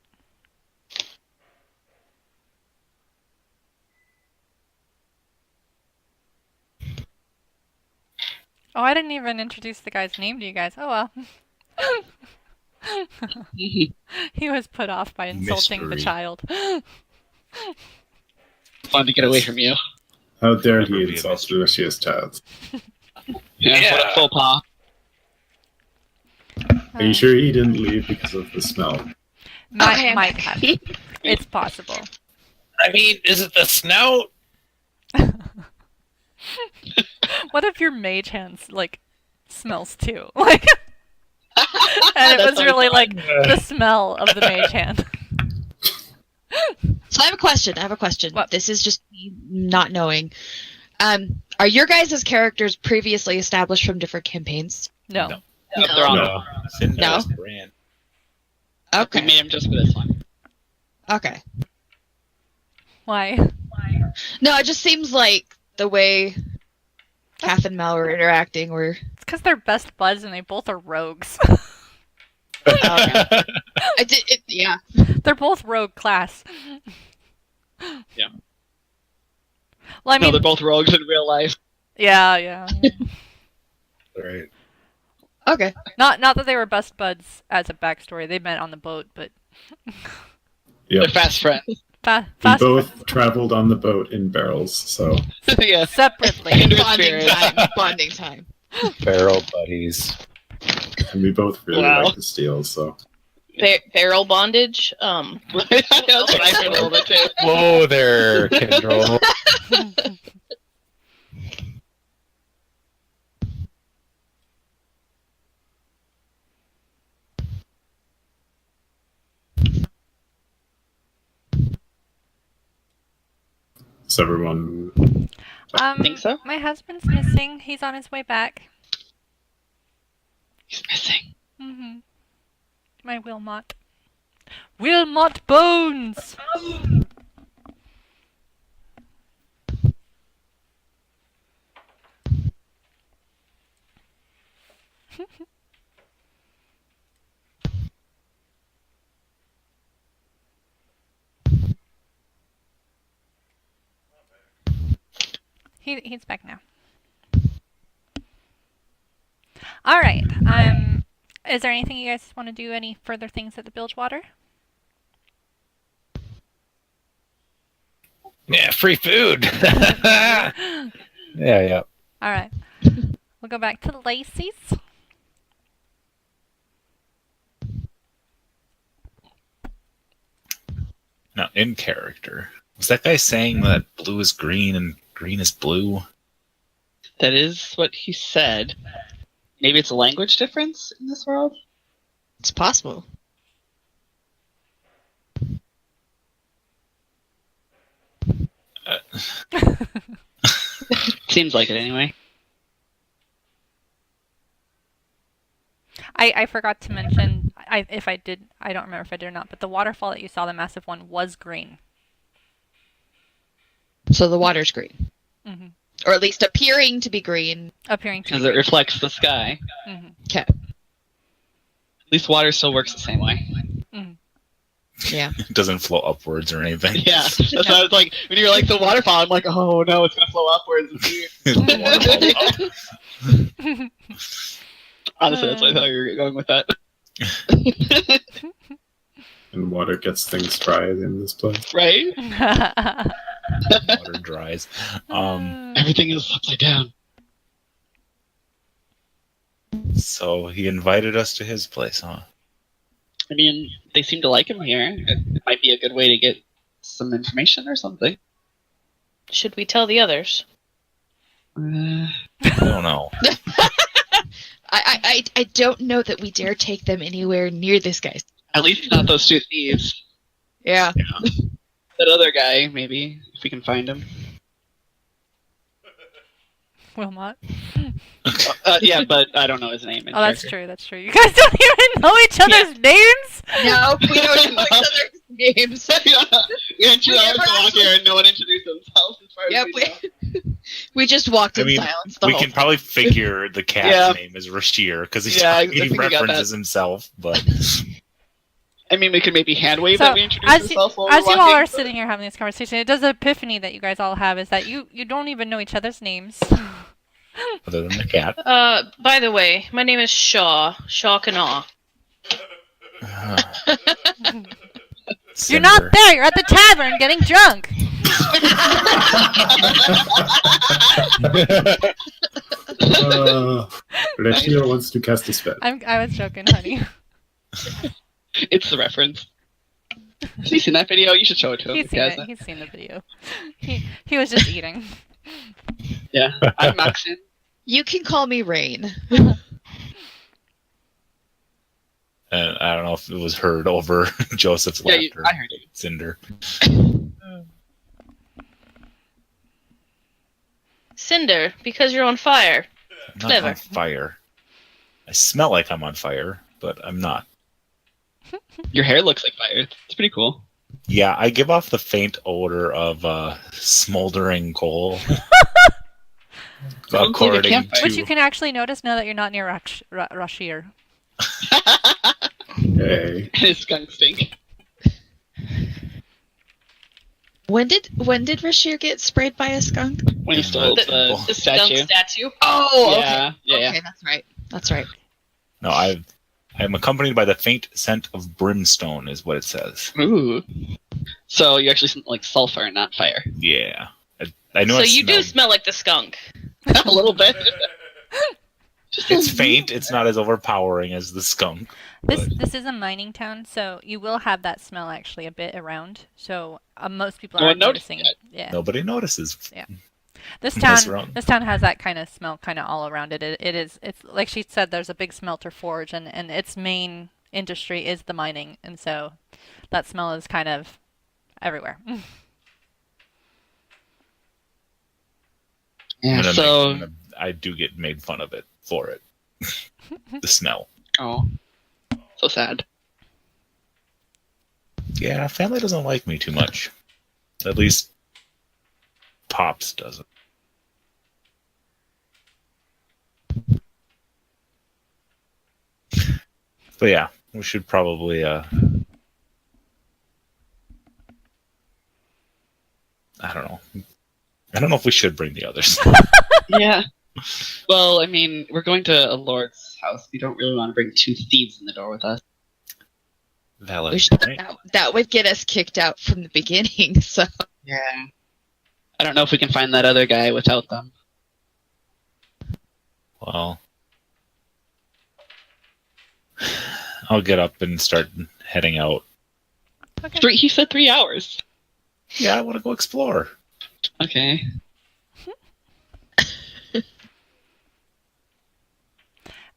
Speaker 1: Oh, I didn't even introduce the guy's name to you guys. Oh well. He was put off by insulting the
Speaker 2: Mystery.
Speaker 1: child.
Speaker 7: Fun to get away from you.
Speaker 5: How dare
Speaker 2: Never
Speaker 5: he
Speaker 2: be a
Speaker 5: insult
Speaker 2: mystery.
Speaker 5: Delicious Child?
Speaker 7: Yeah, what a faux pas.
Speaker 5: Are you sure he didn't leave because of the smell?
Speaker 1: Might,
Speaker 3: Okay, I'm
Speaker 1: might
Speaker 3: back.
Speaker 1: have. It's possible.
Speaker 4: I mean, is it the snout?
Speaker 1: What if your mage hands like smells too? Like, and it
Speaker 7: That
Speaker 1: was
Speaker 7: sounds
Speaker 1: really
Speaker 7: fun.
Speaker 1: like the smell of the mage hand.
Speaker 3: So I have a question.
Speaker 1: What?
Speaker 3: This is just me not knowing. Are your guys' characters previously established from different campaigns?
Speaker 1: No.
Speaker 2: No.
Speaker 7: They're on.
Speaker 5: No.
Speaker 2: Cinder's brand.
Speaker 7: We
Speaker 3: Okay.
Speaker 7: made them just for this one.
Speaker 3: Okay.
Speaker 1: Why?
Speaker 3: No, it just seems like the way Kath and Mal were interacting were
Speaker 1: because they're best buds and they both are rogues.
Speaker 3: Yeah.
Speaker 1: They're both rogue class.
Speaker 7: Yeah.
Speaker 1: Well, I
Speaker 7: No,
Speaker 1: mean,
Speaker 7: they're both rogues in real life.
Speaker 1: yeah.
Speaker 2: Right.
Speaker 3: Okay.
Speaker 1: Not that they were best buds as a backstory. They met on the boat, but
Speaker 5: Yep.
Speaker 7: They're fast friends.
Speaker 5: We
Speaker 1: fast
Speaker 5: both traveled on the boat in barrels, so
Speaker 7: Yeah.
Speaker 1: separately.
Speaker 7: Kindred
Speaker 3: Bonding
Speaker 7: spirits.
Speaker 3: time. Bonding time.
Speaker 4: Barrel buddies.
Speaker 5: and we both really
Speaker 7: Wow.
Speaker 5: like the steel, so
Speaker 6: Barrel bondage.
Speaker 7: That's what I heard a little bit too.
Speaker 4: Whoa there, Kendall.
Speaker 5: is everyone
Speaker 7: Think so?
Speaker 1: My husband's missing. He's on his way back.
Speaker 7: He's missing.
Speaker 1: Mm-hmm. My Wilmot. Wilmot Bones! He's back now. All right. Is there anything you guys want to do? Any further things at the Bilgewater?
Speaker 4: Yeah, free food. yeah.
Speaker 1: All right. We'll go back to Lacey's.
Speaker 2: Now, in character, was that guy saying that blue is green and green is blue?
Speaker 7: That is what he said. Maybe it's a language difference in this world?
Speaker 3: It's possible.
Speaker 7: Seems like it anyway.
Speaker 1: I forgot to mention, if I did, I don't remember if I did or not, but the waterfall that you saw, the massive one, was green.
Speaker 3: So the water's green.
Speaker 1: Mm-hmm.
Speaker 3: Or at least appearing to be green.
Speaker 1: Appearing to be
Speaker 7: Because it
Speaker 1: green.
Speaker 7: reflects the sky.
Speaker 1: Mm-hmm.
Speaker 3: Okay.
Speaker 7: At least water still works the same way.
Speaker 1: Mm-hmm.
Speaker 3: Yeah.
Speaker 2: It doesn't flow upwards or anything.
Speaker 7: Yeah, that's what I was like. When you were like the waterfall, I'm like, oh no, it's gonna flow upwards. It's weird. Honestly, that's what I thought you were going with that.
Speaker 5: and water gets things dry in this place.
Speaker 7: Right?
Speaker 2: Water dries.
Speaker 7: Everything is upside down.
Speaker 2: So he invited us to his place, huh?
Speaker 7: I mean, they seem to like him here. It might be a good way to get some information or something.
Speaker 6: Should we tell the others?
Speaker 2: I don't know.
Speaker 3: I don't know that we dare take them anywhere near this guy.
Speaker 7: At least not those two thieves.
Speaker 3: Yeah.
Speaker 7: That other guy, maybe, if we can find him.
Speaker 1: Wilmot.
Speaker 7: Yeah, but I don't know his name. in
Speaker 1: Oh, that's
Speaker 7: character.
Speaker 1: true. That's true. You guys don't even know each other's names?
Speaker 3: No, we don't know each other's names.
Speaker 7: We had 2
Speaker 3: We
Speaker 7: hours
Speaker 3: never
Speaker 7: to walk
Speaker 3: actually-
Speaker 7: here and no one introduced themselves as far as
Speaker 3: Yep,
Speaker 7: we know.
Speaker 3: we just walked in
Speaker 2: I mean,
Speaker 3: silence the
Speaker 2: we
Speaker 3: whole
Speaker 2: can probably figure the cat's
Speaker 7: Yeah.
Speaker 2: name is Rashir because
Speaker 7: Yeah, I
Speaker 2: he
Speaker 7: think we got
Speaker 2: references himself, but
Speaker 7: I mean, we could maybe hand wave
Speaker 1: So,
Speaker 7: that we introduced ourselves while
Speaker 1: as
Speaker 7: we're
Speaker 1: you all
Speaker 7: walking.
Speaker 1: are sitting here having this conversation, it does an epiphany that you guys all have is that you don't even know each other's names.
Speaker 2: other than the cat.
Speaker 6: By the way, my name is Shaw Kanaw.
Speaker 1: You're not there. You're at the tavern getting drunk.
Speaker 5: Rashio wants to cast a spell.
Speaker 1: I was joking, honey.
Speaker 7: It's the reference. Has he seen that video? You should show it to him.
Speaker 1: He's
Speaker 7: if he
Speaker 1: seen it.
Speaker 7: hasn't.
Speaker 1: He's seen the video. He was just eating.
Speaker 7: Yeah, I'm Maxin.
Speaker 3: You can call me Rain.
Speaker 2: And I don't know if it was heard over Joseph's
Speaker 7: Yeah,
Speaker 2: laughter.
Speaker 7: I heard it.
Speaker 2: Cinder.
Speaker 6: Cinder, because you're on fire.
Speaker 2: I'm not
Speaker 6: Clever.
Speaker 2: on fire. I smell like I'm on fire, but I'm not.
Speaker 7: Your hair looks like fire. It's pretty cool.
Speaker 2: Yeah, I give off the faint odor of smoldering coal.
Speaker 7: Sounds like a
Speaker 2: according
Speaker 7: campfire.
Speaker 1: Which you
Speaker 2: to
Speaker 1: can actually notice now that you're not near Rashir.
Speaker 5: Hey.
Speaker 7: His skunk stink.
Speaker 3: When did Rashir get sprayed by a skunk?
Speaker 7: When he stole
Speaker 2: The-
Speaker 7: the
Speaker 6: The skunk
Speaker 7: statue.
Speaker 6: statue.
Speaker 3: Oh,
Speaker 7: Yeah,
Speaker 3: okay.
Speaker 7: yeah, yeah.
Speaker 3: Okay, that's right. That's right.
Speaker 2: no, I'm accompanied by the faint scent of brimstone, is what it says.
Speaker 7: Ooh. So you actually smell like sulfur, not fire.
Speaker 2: Yeah, I know.
Speaker 6: So
Speaker 2: it
Speaker 6: you do
Speaker 2: smelled-
Speaker 6: smell like the skunk.
Speaker 7: A little bit. Just a
Speaker 2: It's
Speaker 7: little-
Speaker 2: faint. It's not as overpowering as the skunk.
Speaker 1: This is a mining town, so you will have that smell actually a bit around. So most people
Speaker 7: No one
Speaker 1: aren't
Speaker 7: noticed
Speaker 1: noticing.
Speaker 7: yet.
Speaker 1: Yeah.
Speaker 2: Nobody notices.
Speaker 1: This
Speaker 2: That's
Speaker 1: town,
Speaker 2: wrong.
Speaker 1: this town has that kind of smell, kind of all around it. It's like she said. There's a big smelter forge, and its main industry is the mining, and so that smell is kind of everywhere.
Speaker 7: Yeah,
Speaker 2: And then,
Speaker 7: so.
Speaker 2: like, I do get made fun of it for it. The smell.
Speaker 7: Oh. So sad.
Speaker 2: Yeah, family doesn't like me too much. At least Pops doesn't. But yeah, we should probably I don't know. I don't know if we should bring the others.
Speaker 7: Yeah. Well, I mean, we're going to a lord's house. We don't really want to bring two thieves in the door with us.
Speaker 2: Valid
Speaker 3: We should,
Speaker 2: point.
Speaker 3: that would get us kicked out from the beginning. So
Speaker 7: Yeah. I don't know if we can find that other guy without them.
Speaker 2: Well, I'll get up and start heading out.
Speaker 1: Okay.
Speaker 7: He said 3 hours.
Speaker 2: Yeah, I want to go explore.
Speaker 7: Okay.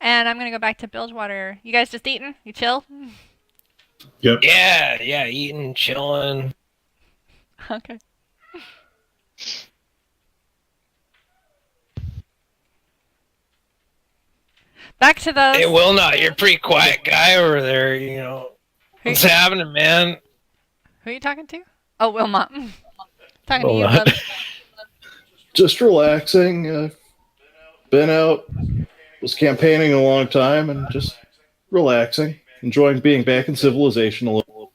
Speaker 1: And I'm gonna go back to Bilgewater. You guys just eating? You chill?
Speaker 5: Yep.
Speaker 4: Yeah, eating, chilling.
Speaker 1: Okay. Back to those.
Speaker 4: Hey, Will not, you're a pretty quiet guy over there, you know.
Speaker 1: Who,
Speaker 4: What's happening, man?
Speaker 1: who are you talking to? Oh, Wilmot. Talking to you,
Speaker 8: Wilmot.
Speaker 1: bub.
Speaker 8: Just relaxing. Been out, was campaigning a long time, and just relaxing, enjoying being back in civilization a little.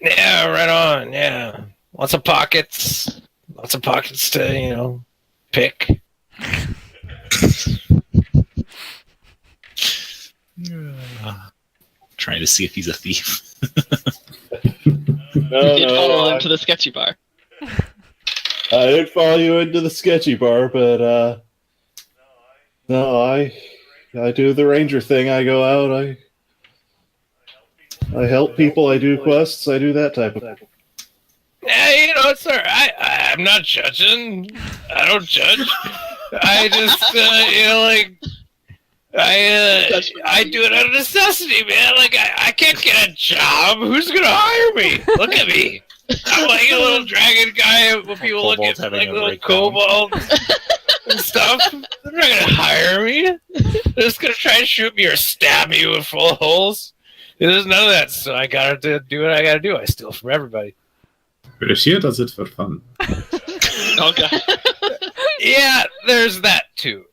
Speaker 4: Yeah, right on, yeah. Lots of pockets. Lots of pockets to, you know, pick.
Speaker 2: Trying to see if he's a thief.
Speaker 8: No,
Speaker 7: You did follow
Speaker 8: no,
Speaker 7: him to the sketchy bar.
Speaker 8: I did follow you into the sketchy bar, but no, I do the ranger thing. I go out, I help people, I do quests, I do that type of thing.
Speaker 4: Yeah, you know, it's alright. I'm not judging. I don't judge. I just, you know, like, I do it out of necessity, man. Like, I can't get a job. Who's gonna hire me? Look at me. I'm like a little dragon guy. When people look
Speaker 2: Kobold
Speaker 4: at
Speaker 2: having
Speaker 4: like
Speaker 2: a
Speaker 4: little
Speaker 2: breakdown.
Speaker 4: kobolds and stuff, they're not gonna hire me. They're just gonna try and shoot me or stab me with full of holes. There's none of that. So I gotta do what I gotta do. I steal from everybody.
Speaker 5: Rashir does it for fun.
Speaker 7: Oh, God.
Speaker 4: Yeah, there's that too.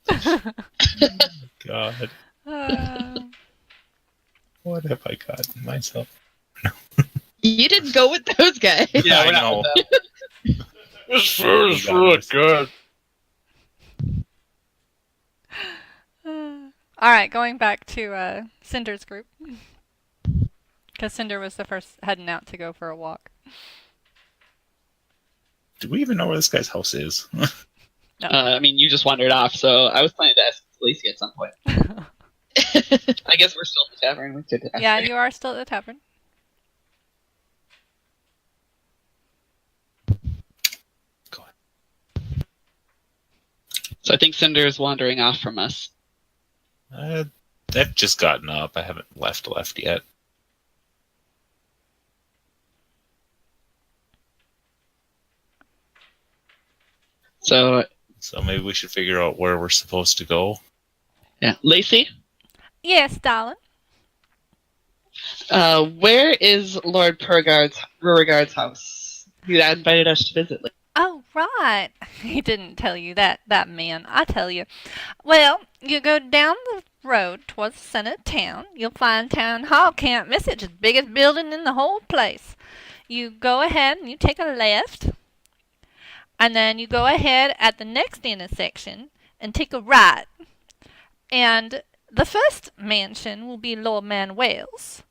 Speaker 2: God,
Speaker 1: Uh,
Speaker 2: what have I gotten myself?
Speaker 3: you didn't go with those guys.
Speaker 7: Yeah,
Speaker 2: I
Speaker 7: we're
Speaker 2: know.
Speaker 7: not with them.
Speaker 4: This food is really good.
Speaker 1: all right, going back to Cinder's group. Because Cinder was the first heading out to go for a walk.
Speaker 2: Do we even know where this guy's house is?
Speaker 1: No.
Speaker 7: I mean, you just wandered off, so I was planning to ask Lacey at some point. I guess we're still at the tavern. We could ask
Speaker 1: Yeah,
Speaker 7: her.
Speaker 1: you are still at the tavern.
Speaker 2: Go ahead.
Speaker 7: So I think Cinder is wandering off from us.
Speaker 2: I've just gotten up. I haven't left yet.
Speaker 7: So,
Speaker 2: So maybe we should figure out where we're supposed to go.
Speaker 7: yeah. Lacey,
Speaker 1: Yes, darling.
Speaker 7: where is Lord Beauregard's house? He invited us to visit.
Speaker 1: Oh, right. He didn't tell you that man. I tell you. Well, you go down the road towards the center of town. You'll find town hall. Can't miss it. Just biggest building in the whole place. You go ahead and you take a left. And then you go ahead at the next intersection and take a right. And the first mansion will be Lord Manuel's.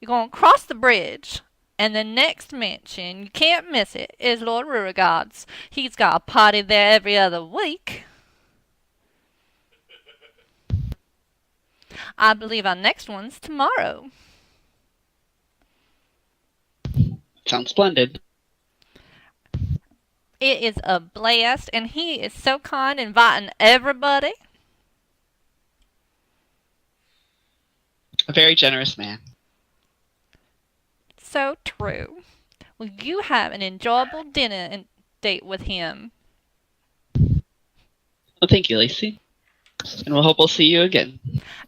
Speaker 1: You're going to cross the bridge. And the next mansion, you can't miss it, is Lord Rurigard's. He's got a party there every other week. I believe our next one's tomorrow.
Speaker 7: Sounds splendid.
Speaker 1: It is a blast, and he is so kind, inviting everybody.
Speaker 7: A very generous man.
Speaker 1: So true. Well, you have an enjoyable dinner and date with him.
Speaker 7: Well, thank you, Lacey. And we'll hope we'll see you again.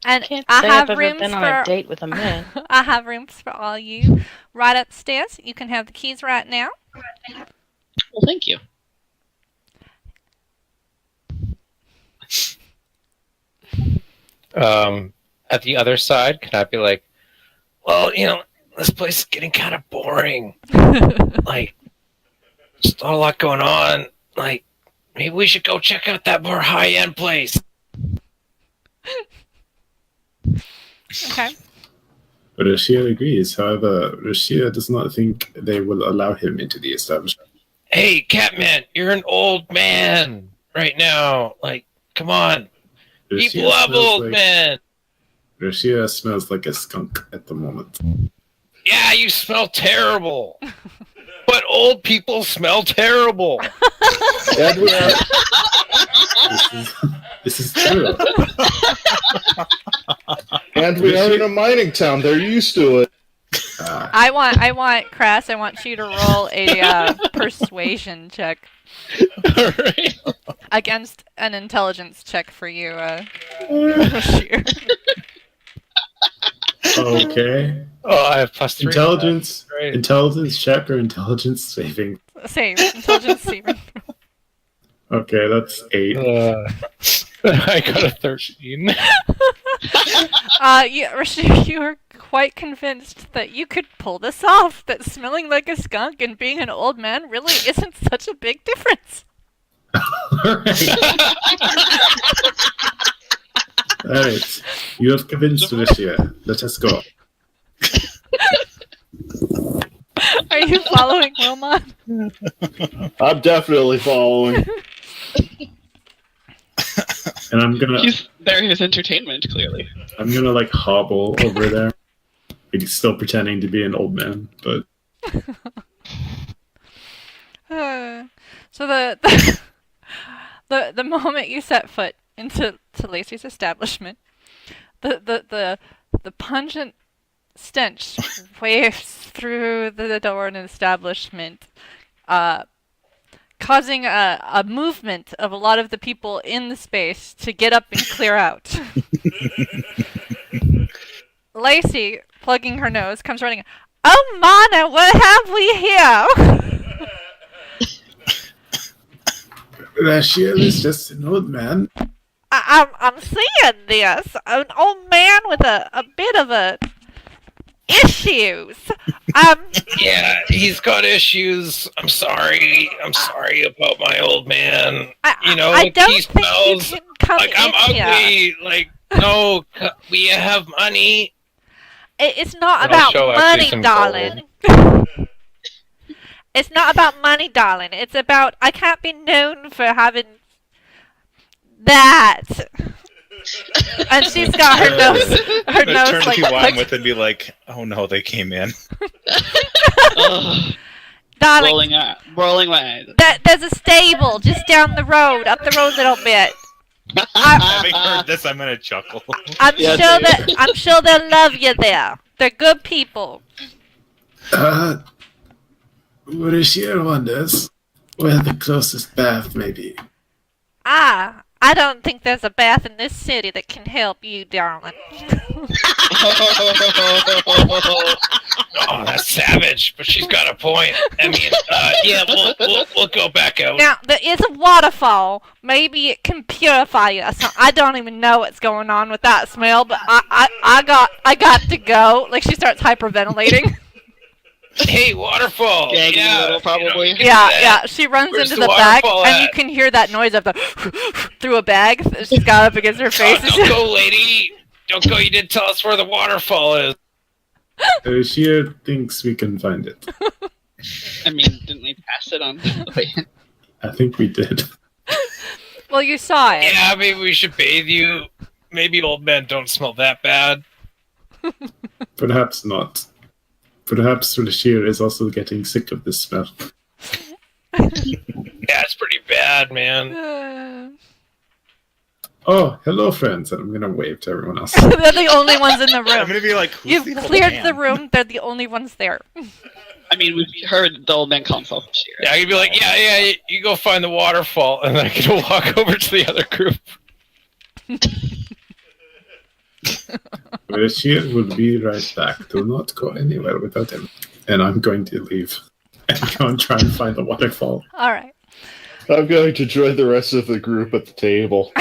Speaker 1: And
Speaker 6: Can't
Speaker 1: I
Speaker 6: say
Speaker 1: have
Speaker 6: I've ever
Speaker 1: rooms
Speaker 6: been
Speaker 1: for
Speaker 6: on a date with a man.
Speaker 1: I have rooms for all you right upstairs. You can have the keys right now.
Speaker 7: Well, thank you.
Speaker 4: At the other side, can I be like, well, this place is getting kind of boring. Like, just not a lot going on. Like, maybe we should go check out that more high-end place.
Speaker 1: Okay.
Speaker 5: But Rashia agrees. However, Rashia does not think they will allow him into the establishment.
Speaker 4: Hey, Catman, you're an old man right now. Like, come on. People love old men.
Speaker 5: Rashia smells like a skunk at the moment.
Speaker 4: Yeah, you smell terrible. But old people smell terrible.
Speaker 8: And we are,
Speaker 5: This is true.
Speaker 8: and we are in a mining town. They're used to it.
Speaker 1: I want Crass. I want you to roll a persuasion check
Speaker 4: Alright.
Speaker 1: against an intelligence check for you, Bashir.
Speaker 5: Okay.
Speaker 4: Oh, I have +3.
Speaker 5: Intelligence.
Speaker 4: Great.
Speaker 5: Intelligence check or intelligence saving?
Speaker 1: Save intelligence saving.
Speaker 5: Okay, that's 8.
Speaker 4: I got a 13.
Speaker 1: Rashir, you are quite convinced that you could pull this off. That smelling like a skunk and being an old man really isn't such a big difference.
Speaker 5: Alright. You have convinced Rashia. Let us go.
Speaker 1: Are you following Wilmot?
Speaker 8: I'm definitely following.
Speaker 5: And I'm gonna
Speaker 7: He's there his entertainment, clearly.
Speaker 5: like hobble over there. Like, still pretending to be an old man, but
Speaker 1: So the moment you set foot into Lacey's establishment, the pungent stench waves through the door in the establishment, causing a movement of a lot of the people in the space to get up and clear out. Lacey, plugging her nose, comes running. Oh, Mana, what have we here?
Speaker 5: Rashia is just an old man.
Speaker 1: I'm seeing this. An old man with a bit of a issues.
Speaker 4: Yeah, he's got issues. I'm sorry. I'm sorry about my old man.
Speaker 1: I don't
Speaker 4: he
Speaker 1: think
Speaker 4: smells
Speaker 1: you can come
Speaker 4: like I'm
Speaker 1: in here.
Speaker 4: ugly. Like, no, we have money.
Speaker 1: It's not
Speaker 4: And I'll
Speaker 1: about
Speaker 4: show actually
Speaker 1: money,
Speaker 4: some
Speaker 1: darling. It's not about money, darling. It's about I can't be known for having that. And she's got her nose,
Speaker 2: I'm gonna turn
Speaker 1: like,
Speaker 2: to who I'm
Speaker 1: like
Speaker 2: with and be like, oh no, they came in.
Speaker 7: Ugh,
Speaker 1: darling.
Speaker 7: rolling my eyes.
Speaker 1: There's a stable just down the road, up the road a little bit.
Speaker 2: Having heard this, I'm gonna chuckle.
Speaker 1: I'm
Speaker 7: Yeah,
Speaker 1: I'm sure they'll love you there. They're good people.
Speaker 5: Rashia wonders where the closest bath may be.
Speaker 1: Ah, I don't think there's a bath in this city that can help you, darling.
Speaker 4: Oh, that's savage, but she's got a point. I mean, yeah, we'll go back out.
Speaker 1: Now, there is a waterfall. Maybe it can purify you. So I don't even know what's going on with that smell, but I got to go. Like, she starts hyperventilating.
Speaker 4: Hey, waterfall.
Speaker 7: Gagging a little, probably.
Speaker 1: Yeah. She runs
Speaker 4: Where's
Speaker 1: into
Speaker 4: the
Speaker 1: the bag,
Speaker 4: waterfall
Speaker 1: and you
Speaker 4: at?
Speaker 1: can hear that noise of the through a bag that she's got up against her face.
Speaker 4: Don't go, lady. Don't go. You didn't tell us where the waterfall is.
Speaker 5: She thinks we can find it.
Speaker 7: I mean, didn't we pass it on the way in?
Speaker 5: I think we did.
Speaker 1: Well, you saw it.
Speaker 4: Yeah, maybe we should bathe you. Maybe old men don't smell that bad.
Speaker 5: Perhaps not. Perhaps Rashir is also getting sick of this smell.
Speaker 4: Yeah, it's pretty bad, man.
Speaker 5: Oh, hello, friends. And I'm going to wave to everyone else.
Speaker 1: They're the only ones in the
Speaker 2: I'm
Speaker 1: room.
Speaker 2: gonna be like, who's
Speaker 1: You've
Speaker 2: the old
Speaker 1: cleared
Speaker 2: man?
Speaker 1: the room. They're the only ones there.
Speaker 7: I mean, we've heard the old man call himself Bashir.
Speaker 4: Yeah, I could be like, yeah, you go find the waterfall, and then I can walk over to the other group.
Speaker 5: Rashir will be right back. Do not go anywhere without him. And I'm going to leave and go and try and find the waterfall.
Speaker 1: All right.
Speaker 8: I'm going to join the rest of the group at the table.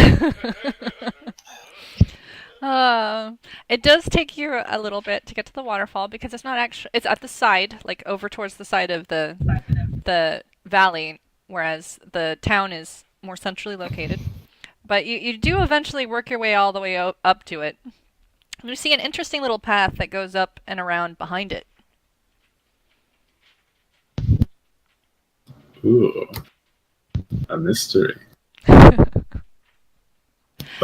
Speaker 1: It does take you a little bit to get to the waterfall because it's not actually, it's at the side, like over towards the side of the valley, whereas the town is more centrally located. But you do eventually work your way all the way up to it. You see an interesting little path that goes up and around behind it.
Speaker 5: Ooh. A mystery. Like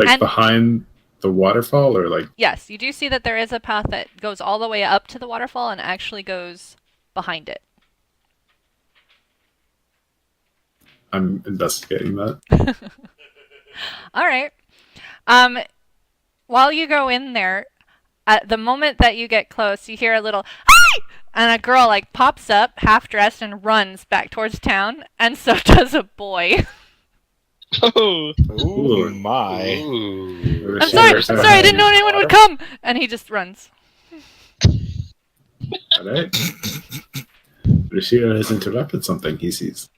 Speaker 1: And-
Speaker 5: behind the waterfall or like...
Speaker 1: Yes, you do see that there is a path that goes all the way up to the waterfall and actually goes behind it.
Speaker 5: I'm investigating that.
Speaker 1: All right. While you go in there, at the moment that you get close, you hear a little "Hi!" and a girl like pops up, half dressed, and runs back towards town, and so does a boy.
Speaker 7: Oh,
Speaker 2: Ooh, my.
Speaker 4: Ooh.
Speaker 1: I'm sorry, I didn't know anyone would come, and he just runs.
Speaker 5: Alright. Rashir has interrupted something he sees.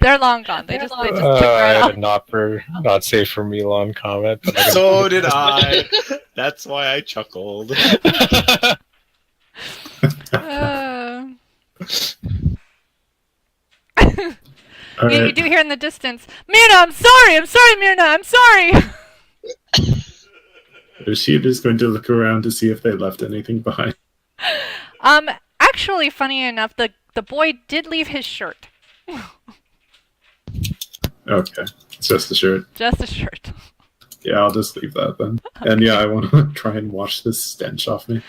Speaker 1: They're long gone. They just took
Speaker 4: I
Speaker 1: right
Speaker 4: had
Speaker 1: off.
Speaker 4: a not safe for Milan comment. But
Speaker 2: So did I. That's why I chuckled.
Speaker 1: You
Speaker 5: Alright.
Speaker 1: do hear in the distance, Myrna, I'm sorry, Myrna, I'm sorry.
Speaker 5: Rashir is going to look around to see if they left anything behind.
Speaker 1: Actually, funny enough, the boy did leave his shirt.
Speaker 5: Okay. It's just a shirt.
Speaker 1: Just a shirt.
Speaker 5: Yeah, I'll just leave that then. And yeah, I want to try and wash this stench off me.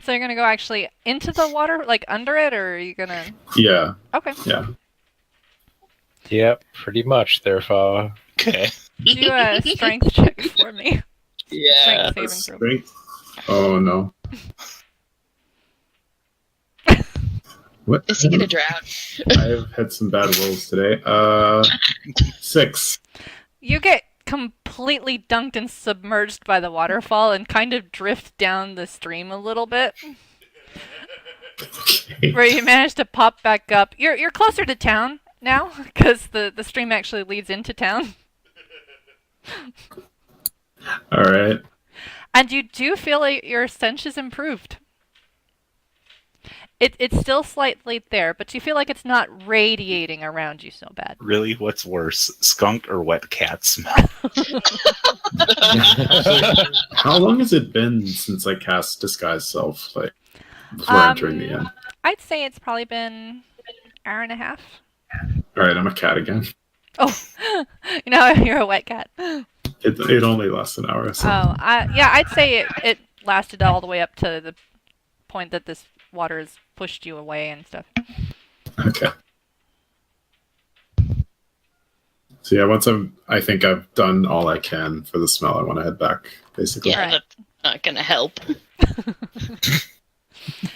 Speaker 1: So you're gonna go actually into the water, like under it, or are you gonna...
Speaker 5: Yeah,
Speaker 1: Okay.
Speaker 5: yeah.
Speaker 4: Yep, pretty much. Therefore,
Speaker 2: Okay.
Speaker 1: Do a strength check for me.
Speaker 7: yeah.
Speaker 1: Strength saving throw.
Speaker 5: Strength. Oh no. What?
Speaker 3: Is he gonna drown?
Speaker 5: I've had some bad rolls today. 6.
Speaker 1: You get completely dunked and submerged by the waterfall and kind of drift down the stream a little bit.
Speaker 5: Okay.
Speaker 1: Where you manage to pop back up. You're closer to town now, because the stream actually leads into town.
Speaker 5: Alright.
Speaker 1: And you do feel like your stench is improved. It's still slightly there, but you feel like it's not radiating around you so bad.
Speaker 2: Really, what's worse, skunk or wet cat smell?
Speaker 5: How long has it been since I cast Disguise Self, like, before entering the inn?
Speaker 1: I'd say it's probably been an hour and a half.
Speaker 5: Alright, I'm a cat again.
Speaker 1: Oh, you're a wet cat.
Speaker 5: It only lasts an hour, so...
Speaker 1: Yeah, I'd say it lasted all the way up to the point that this water has pushed you away and stuff.
Speaker 5: Okay. So yeah, I think I've done all I can for the smell, I want to head back, basically.
Speaker 6: Yeah,
Speaker 1: Right.
Speaker 6: that's not gonna help.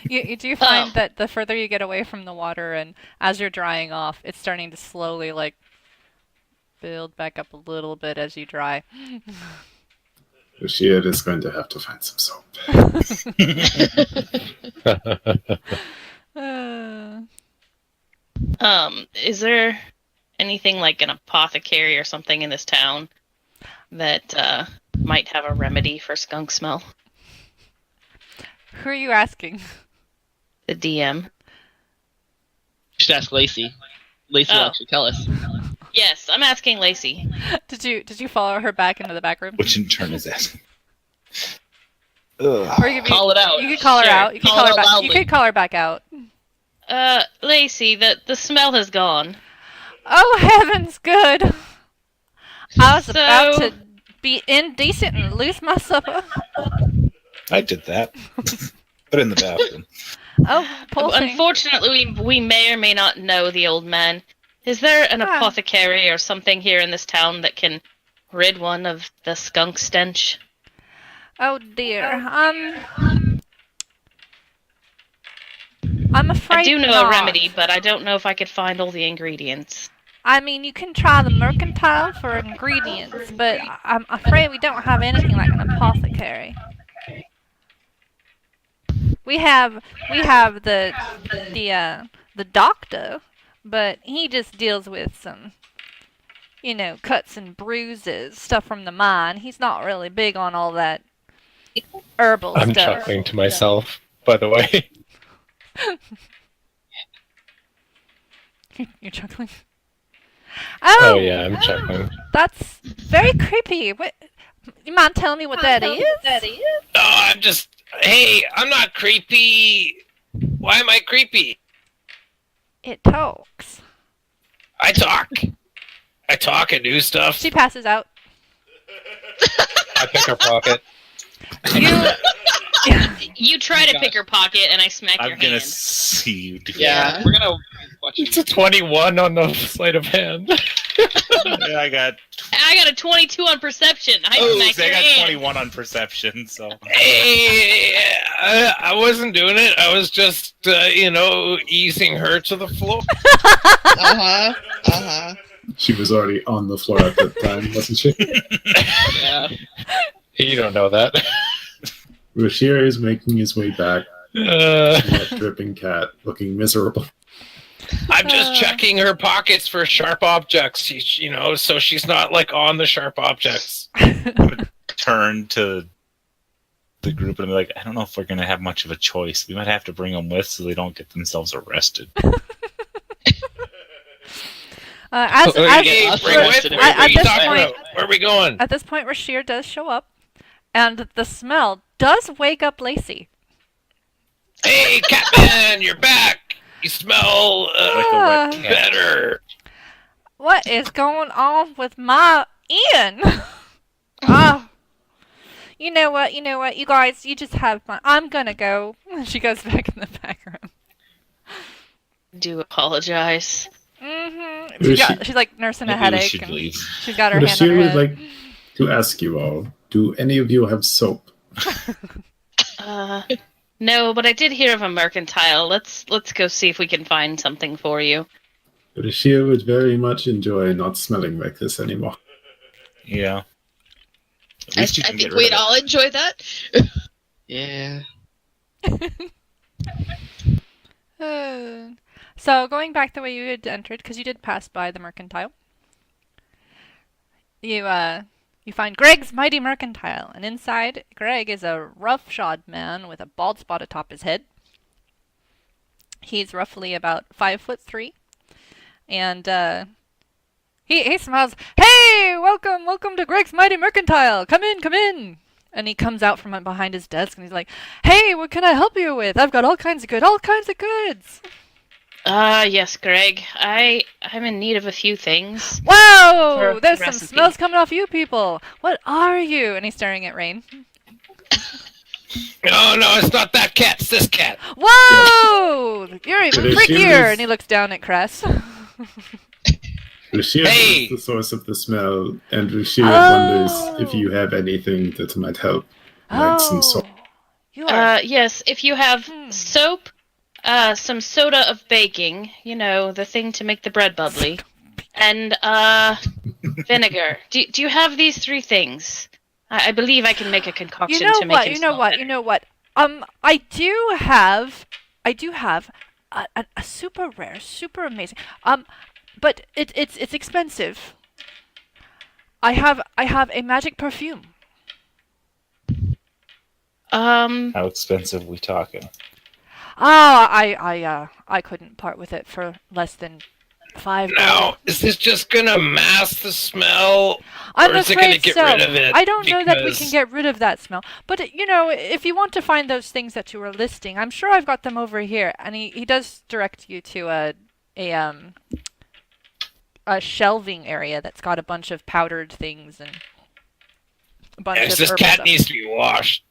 Speaker 1: You do find that the further you get away from the water and as you're drying off, it's starting to slowly, like, build back up a little bit as you dry.
Speaker 5: Lucia is going to have to find some soap.
Speaker 6: Is there anything like an apothecary or something in this town that might have a remedy for skunk smell?
Speaker 1: Who are you asking?
Speaker 6: The DM.
Speaker 7: Just ask Lacey. Lacey will
Speaker 6: Oh.
Speaker 7: actually tell us.
Speaker 6: Yes, I'm asking Lacey.
Speaker 1: Did you follow her back into the back room?
Speaker 2: Which in turn is asking.
Speaker 1: Or you could
Speaker 7: Call it out.
Speaker 1: You could call her
Speaker 6: Sure.
Speaker 1: out. You could
Speaker 7: Call
Speaker 1: call
Speaker 7: it
Speaker 1: her
Speaker 7: out
Speaker 1: back. You
Speaker 7: loudly.
Speaker 1: could call her back out.
Speaker 6: Lacey, the smell has gone.
Speaker 1: Oh heavens, good. I was about
Speaker 6: So-
Speaker 1: to be indecent and lose my supper.
Speaker 2: I did that. But in the bathroom.
Speaker 1: Oh, poor thing.
Speaker 6: Unfortunately, we may or may not know the old man. Is there an
Speaker 1: Ah.
Speaker 6: apothecary or something here in this town that can rid one of the skunk stench?
Speaker 1: Oh dear. I'm afraid
Speaker 6: I do know
Speaker 1: not.
Speaker 6: a remedy, but I don't know if I could find all the ingredients.
Speaker 1: I mean, you can try the mercantile for ingredients, but I'm afraid we don't have anything like an apothecary. We have the doctor, but he just deals with some, cuts and bruises, stuff from the mine. He's not really big on all that herbal
Speaker 4: I'm
Speaker 1: stuff.
Speaker 4: chuckling to myself, by the way.
Speaker 1: You're chuckling.
Speaker 4: Oh yeah, I'm chuckling.
Speaker 1: That's very creepy. What? You mind telling me what that is?
Speaker 4: Oh, hey, I'm not creepy. Why am I creepy?
Speaker 1: It talks.
Speaker 4: I talk and do stuff.
Speaker 1: She passes out.
Speaker 4: I pick her pocket.
Speaker 6: You try to pick her pocket, and I smack your
Speaker 2: I'm gonna
Speaker 6: hand.
Speaker 2: see you do
Speaker 7: Yeah, we're gonna watch
Speaker 4: It's a 21 on the sleight of hand.
Speaker 2: that. Yeah, I got
Speaker 6: I got a 22 on perception. I
Speaker 2: I
Speaker 6: smack your
Speaker 2: got
Speaker 6: hand.
Speaker 2: 21 on perception, so
Speaker 4: Hey, I wasn't doing it. I was just, easing her to the floor.
Speaker 5: She was already on the floor at that time, wasn't she?
Speaker 7: Yeah.
Speaker 4: You don't know that.
Speaker 5: Rashir is making his way back, that dripping cat, looking miserable.
Speaker 4: I'm just checking her pockets for sharp objects, so she's not like on the sharp objects.
Speaker 2: turn to the group and be like, I don't know if we're gonna have much of a choice. We might have to bring them with so they don't get themselves arrested.
Speaker 4: Hey, bring with me.
Speaker 1: at
Speaker 4: What are you
Speaker 1: this
Speaker 4: talking
Speaker 1: point-
Speaker 4: about? Where are we going?
Speaker 1: At this point, Rashir does show up, and the smell does wake up Lacey.
Speaker 4: Hey, Catman, you're back. You smell
Speaker 2: Like a wet cat.
Speaker 4: better.
Speaker 1: What is going on with my Ian? Oh. You know what? You guys, you just have fun. I'm gonna go. She goes back in the back room.
Speaker 6: Do apologize.
Speaker 1: She's like nursing a
Speaker 2: Maybe we
Speaker 1: headache.
Speaker 2: should
Speaker 1: And
Speaker 2: leave.
Speaker 1: she's got her hand on
Speaker 5: Rashir
Speaker 1: her
Speaker 5: would
Speaker 1: head.
Speaker 5: like to ask you all, do any of you have soap?
Speaker 6: No, but I did hear of a mercantile. Let's go see if we can find something for you.
Speaker 5: Rashir would very much enjoy not smelling like this anymore.
Speaker 2: Yeah. At
Speaker 3: I
Speaker 2: least you can
Speaker 3: think
Speaker 2: get rid
Speaker 3: we'd
Speaker 2: of it.
Speaker 3: all enjoy that.
Speaker 7: Yeah.
Speaker 1: So going back the way you had entered, because you did pass by the mercantile, you find Greg's Mighty Mercantile, and inside Greg is a rough-shod man with a bald spot atop his head. He's roughly about 5'3", and he smiles. Hey, welcome to Greg's Mighty Mercantile. Come in. And he comes out from behind his desk, and he's like, "Hey, what can I help you with? I've got all kinds of goods."
Speaker 6: Yes, Greg. I'm in need of a few things.
Speaker 1: Whoa!
Speaker 6: For
Speaker 1: There's some
Speaker 6: recipe.
Speaker 1: smells coming off you people. What are you? And he's staring at Rain.
Speaker 4: No, it's not that cat. It's this cat.
Speaker 1: Whoa! You're even
Speaker 5: It is
Speaker 1: freakier!
Speaker 5: serious.
Speaker 1: And he looks down at Cress.
Speaker 5: Rashir
Speaker 4: Hey!
Speaker 5: is the source of the smell, and Rashir
Speaker 1: Oh.
Speaker 5: wonders if you have anything that might help. Like some soap.
Speaker 1: You are.
Speaker 6: Yes, if you have soap, some soda of baking, the thing to make the bread bubbly, and vinegar. Do you have these 3 things? I believe I can make a concoction
Speaker 1: You know
Speaker 6: to make
Speaker 1: what?
Speaker 6: him
Speaker 1: You know
Speaker 6: smell
Speaker 1: what?
Speaker 6: better.
Speaker 1: You know what? I do have a super rare, super amazing. But it's expensive. I have a magic perfume.
Speaker 2: How expensive we talking?
Speaker 1: I couldn't part with it for less than $5.
Speaker 4: Now, is this just gonna mask the smell,
Speaker 1: I'm
Speaker 4: or is it gonna
Speaker 1: afraid
Speaker 4: get
Speaker 1: so.
Speaker 4: rid of it?
Speaker 1: I don't know that we can
Speaker 4: Because-
Speaker 1: get rid of that smell. But, you know, if you want to find those things that you were listing, I'm sure I've got them over here. And he does direct you to a shelving area that's got a bunch of powdered things and a bunch
Speaker 4: Yes,
Speaker 1: of
Speaker 4: this
Speaker 1: herbal
Speaker 4: cat
Speaker 1: stuff.
Speaker 4: needs to be washed.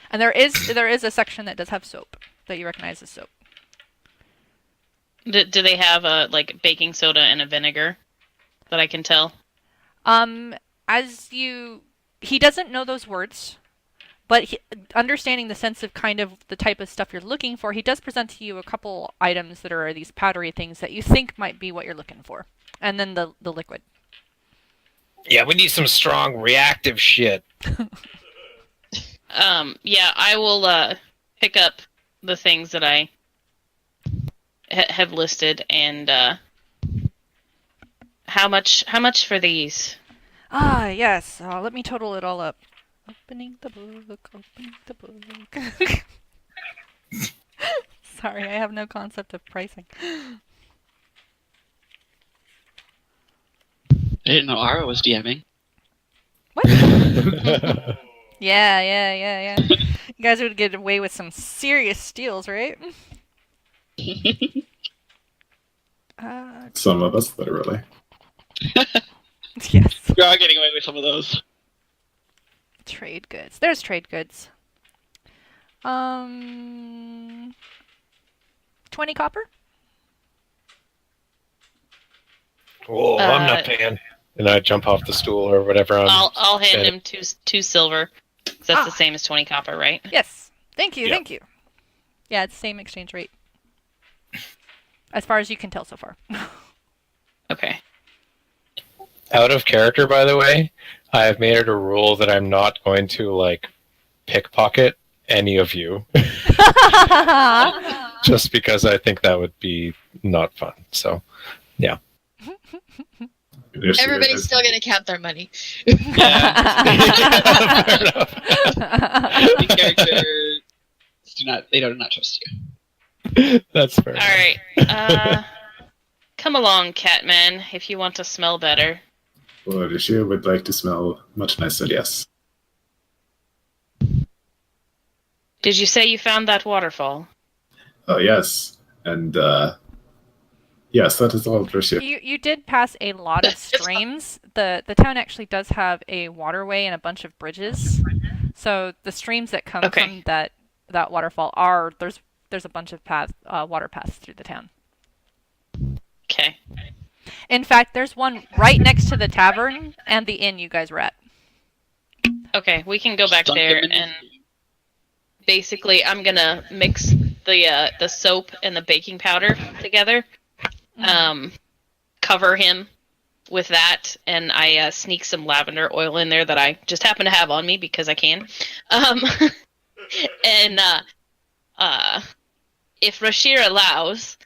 Speaker 1: And there is a section that does have soap that you recognize as soap.
Speaker 6: Do they have a baking soda and a vinegar that I can tell?
Speaker 1: He doesn't know those words, but understanding the sense of kind of the type of stuff you're looking for, he does present to you a couple items that are these powdery things that you think might be what you're looking for, and then the liquid.
Speaker 4: Yeah, we need some strong reactive shit.
Speaker 6: Yeah, I will pick up the things that I have listed, and how much for these?
Speaker 1: Ah, yes. Let me total it all up. Opening the book, opening the book. Sorry, I have no concept of pricing.
Speaker 7: I didn't know Ara was DMing.
Speaker 1: What? Yeah. You guys would get away with some serious steals, right?
Speaker 5: Some of us, literally.
Speaker 1: Yes.
Speaker 7: We are getting away with some of those.
Speaker 1: Trade goods. There's trade goods. 20 copper?
Speaker 4: Oh, I'm not paying. And I jump off the stool or whatever.
Speaker 6: I'll hand
Speaker 4: and-
Speaker 6: him two silver. 'Cause that's
Speaker 1: Ah.
Speaker 6: the same as 20 copper, right?
Speaker 1: Yes. Thank you,
Speaker 2: Yeah.
Speaker 1: thank you. Yeah, it's the same exchange rate. As far as you can tell so far.
Speaker 6: Okay.
Speaker 4: Out of character, by the way, I have made it a rule that I'm not going to pickpocket any of you, just because I think that would be not fun. So, yeah.
Speaker 3: Everybody's still gonna count their money.
Speaker 4: Fair enough.
Speaker 7: The characters do not trust you.
Speaker 4: That's fair.
Speaker 6: All right. Come along, Catman, if you want to smell better.
Speaker 5: Well, Rashir would like to smell much nicer, yes.
Speaker 6: Did you say you found that waterfall?
Speaker 5: Oh, yes. And, yes, that is all Rashir.
Speaker 1: You did pass a lot of streams. The town actually does have a waterway and a bunch of bridges. So the streams that come from that waterfall there's a bunch of water paths through the town.
Speaker 6: Okay.
Speaker 1: In fact, there's one right next to the tavern and the inn you guys were at.
Speaker 6: Okay, we can go back
Speaker 7: Dunk
Speaker 6: there,
Speaker 7: them in-
Speaker 6: and basically I'm gonna mix the soap and the baking powder together. Cover him with that, and I sneak some lavender oil in there that I just happen to have on me because I can. And if Rashir allows,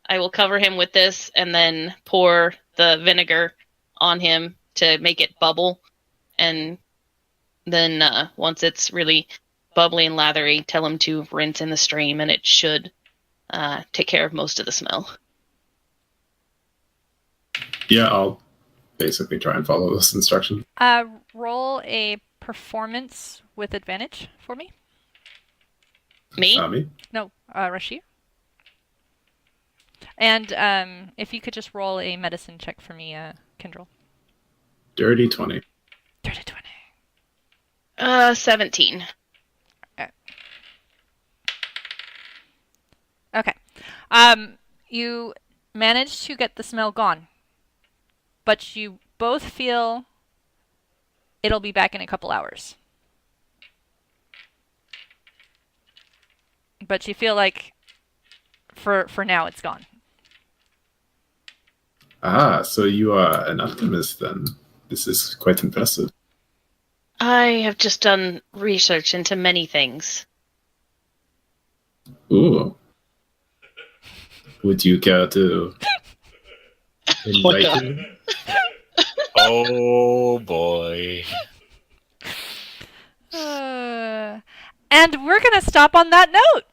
Speaker 6: I will cover him with this and then pour the vinegar on him to make it bubble. And then once it's really bubbly and lathery, tell him to rinse in the stream, and it should take care of most of the smell.
Speaker 5: Yeah, I'll basically try and follow this instruction.
Speaker 1: Roll a performance with advantage for me.
Speaker 6: Me?
Speaker 5: Me?
Speaker 1: No, Rashir. And if you could just roll a medicine check for me, Kindrel.
Speaker 5: Dirty 20.
Speaker 1: Dirty 20.
Speaker 6: 17.
Speaker 1: Okay. You managed to get the smell gone, but you both feel it'll be back in a couple hours. But you feel like for now it's gone.
Speaker 5: Ah, so you are an optimist then. This is quite impressive.
Speaker 6: I have just done research into many things.
Speaker 5: Ooh. Would you care to enlighten me?
Speaker 2: Oh boy.
Speaker 1: And we're going to stop on that note.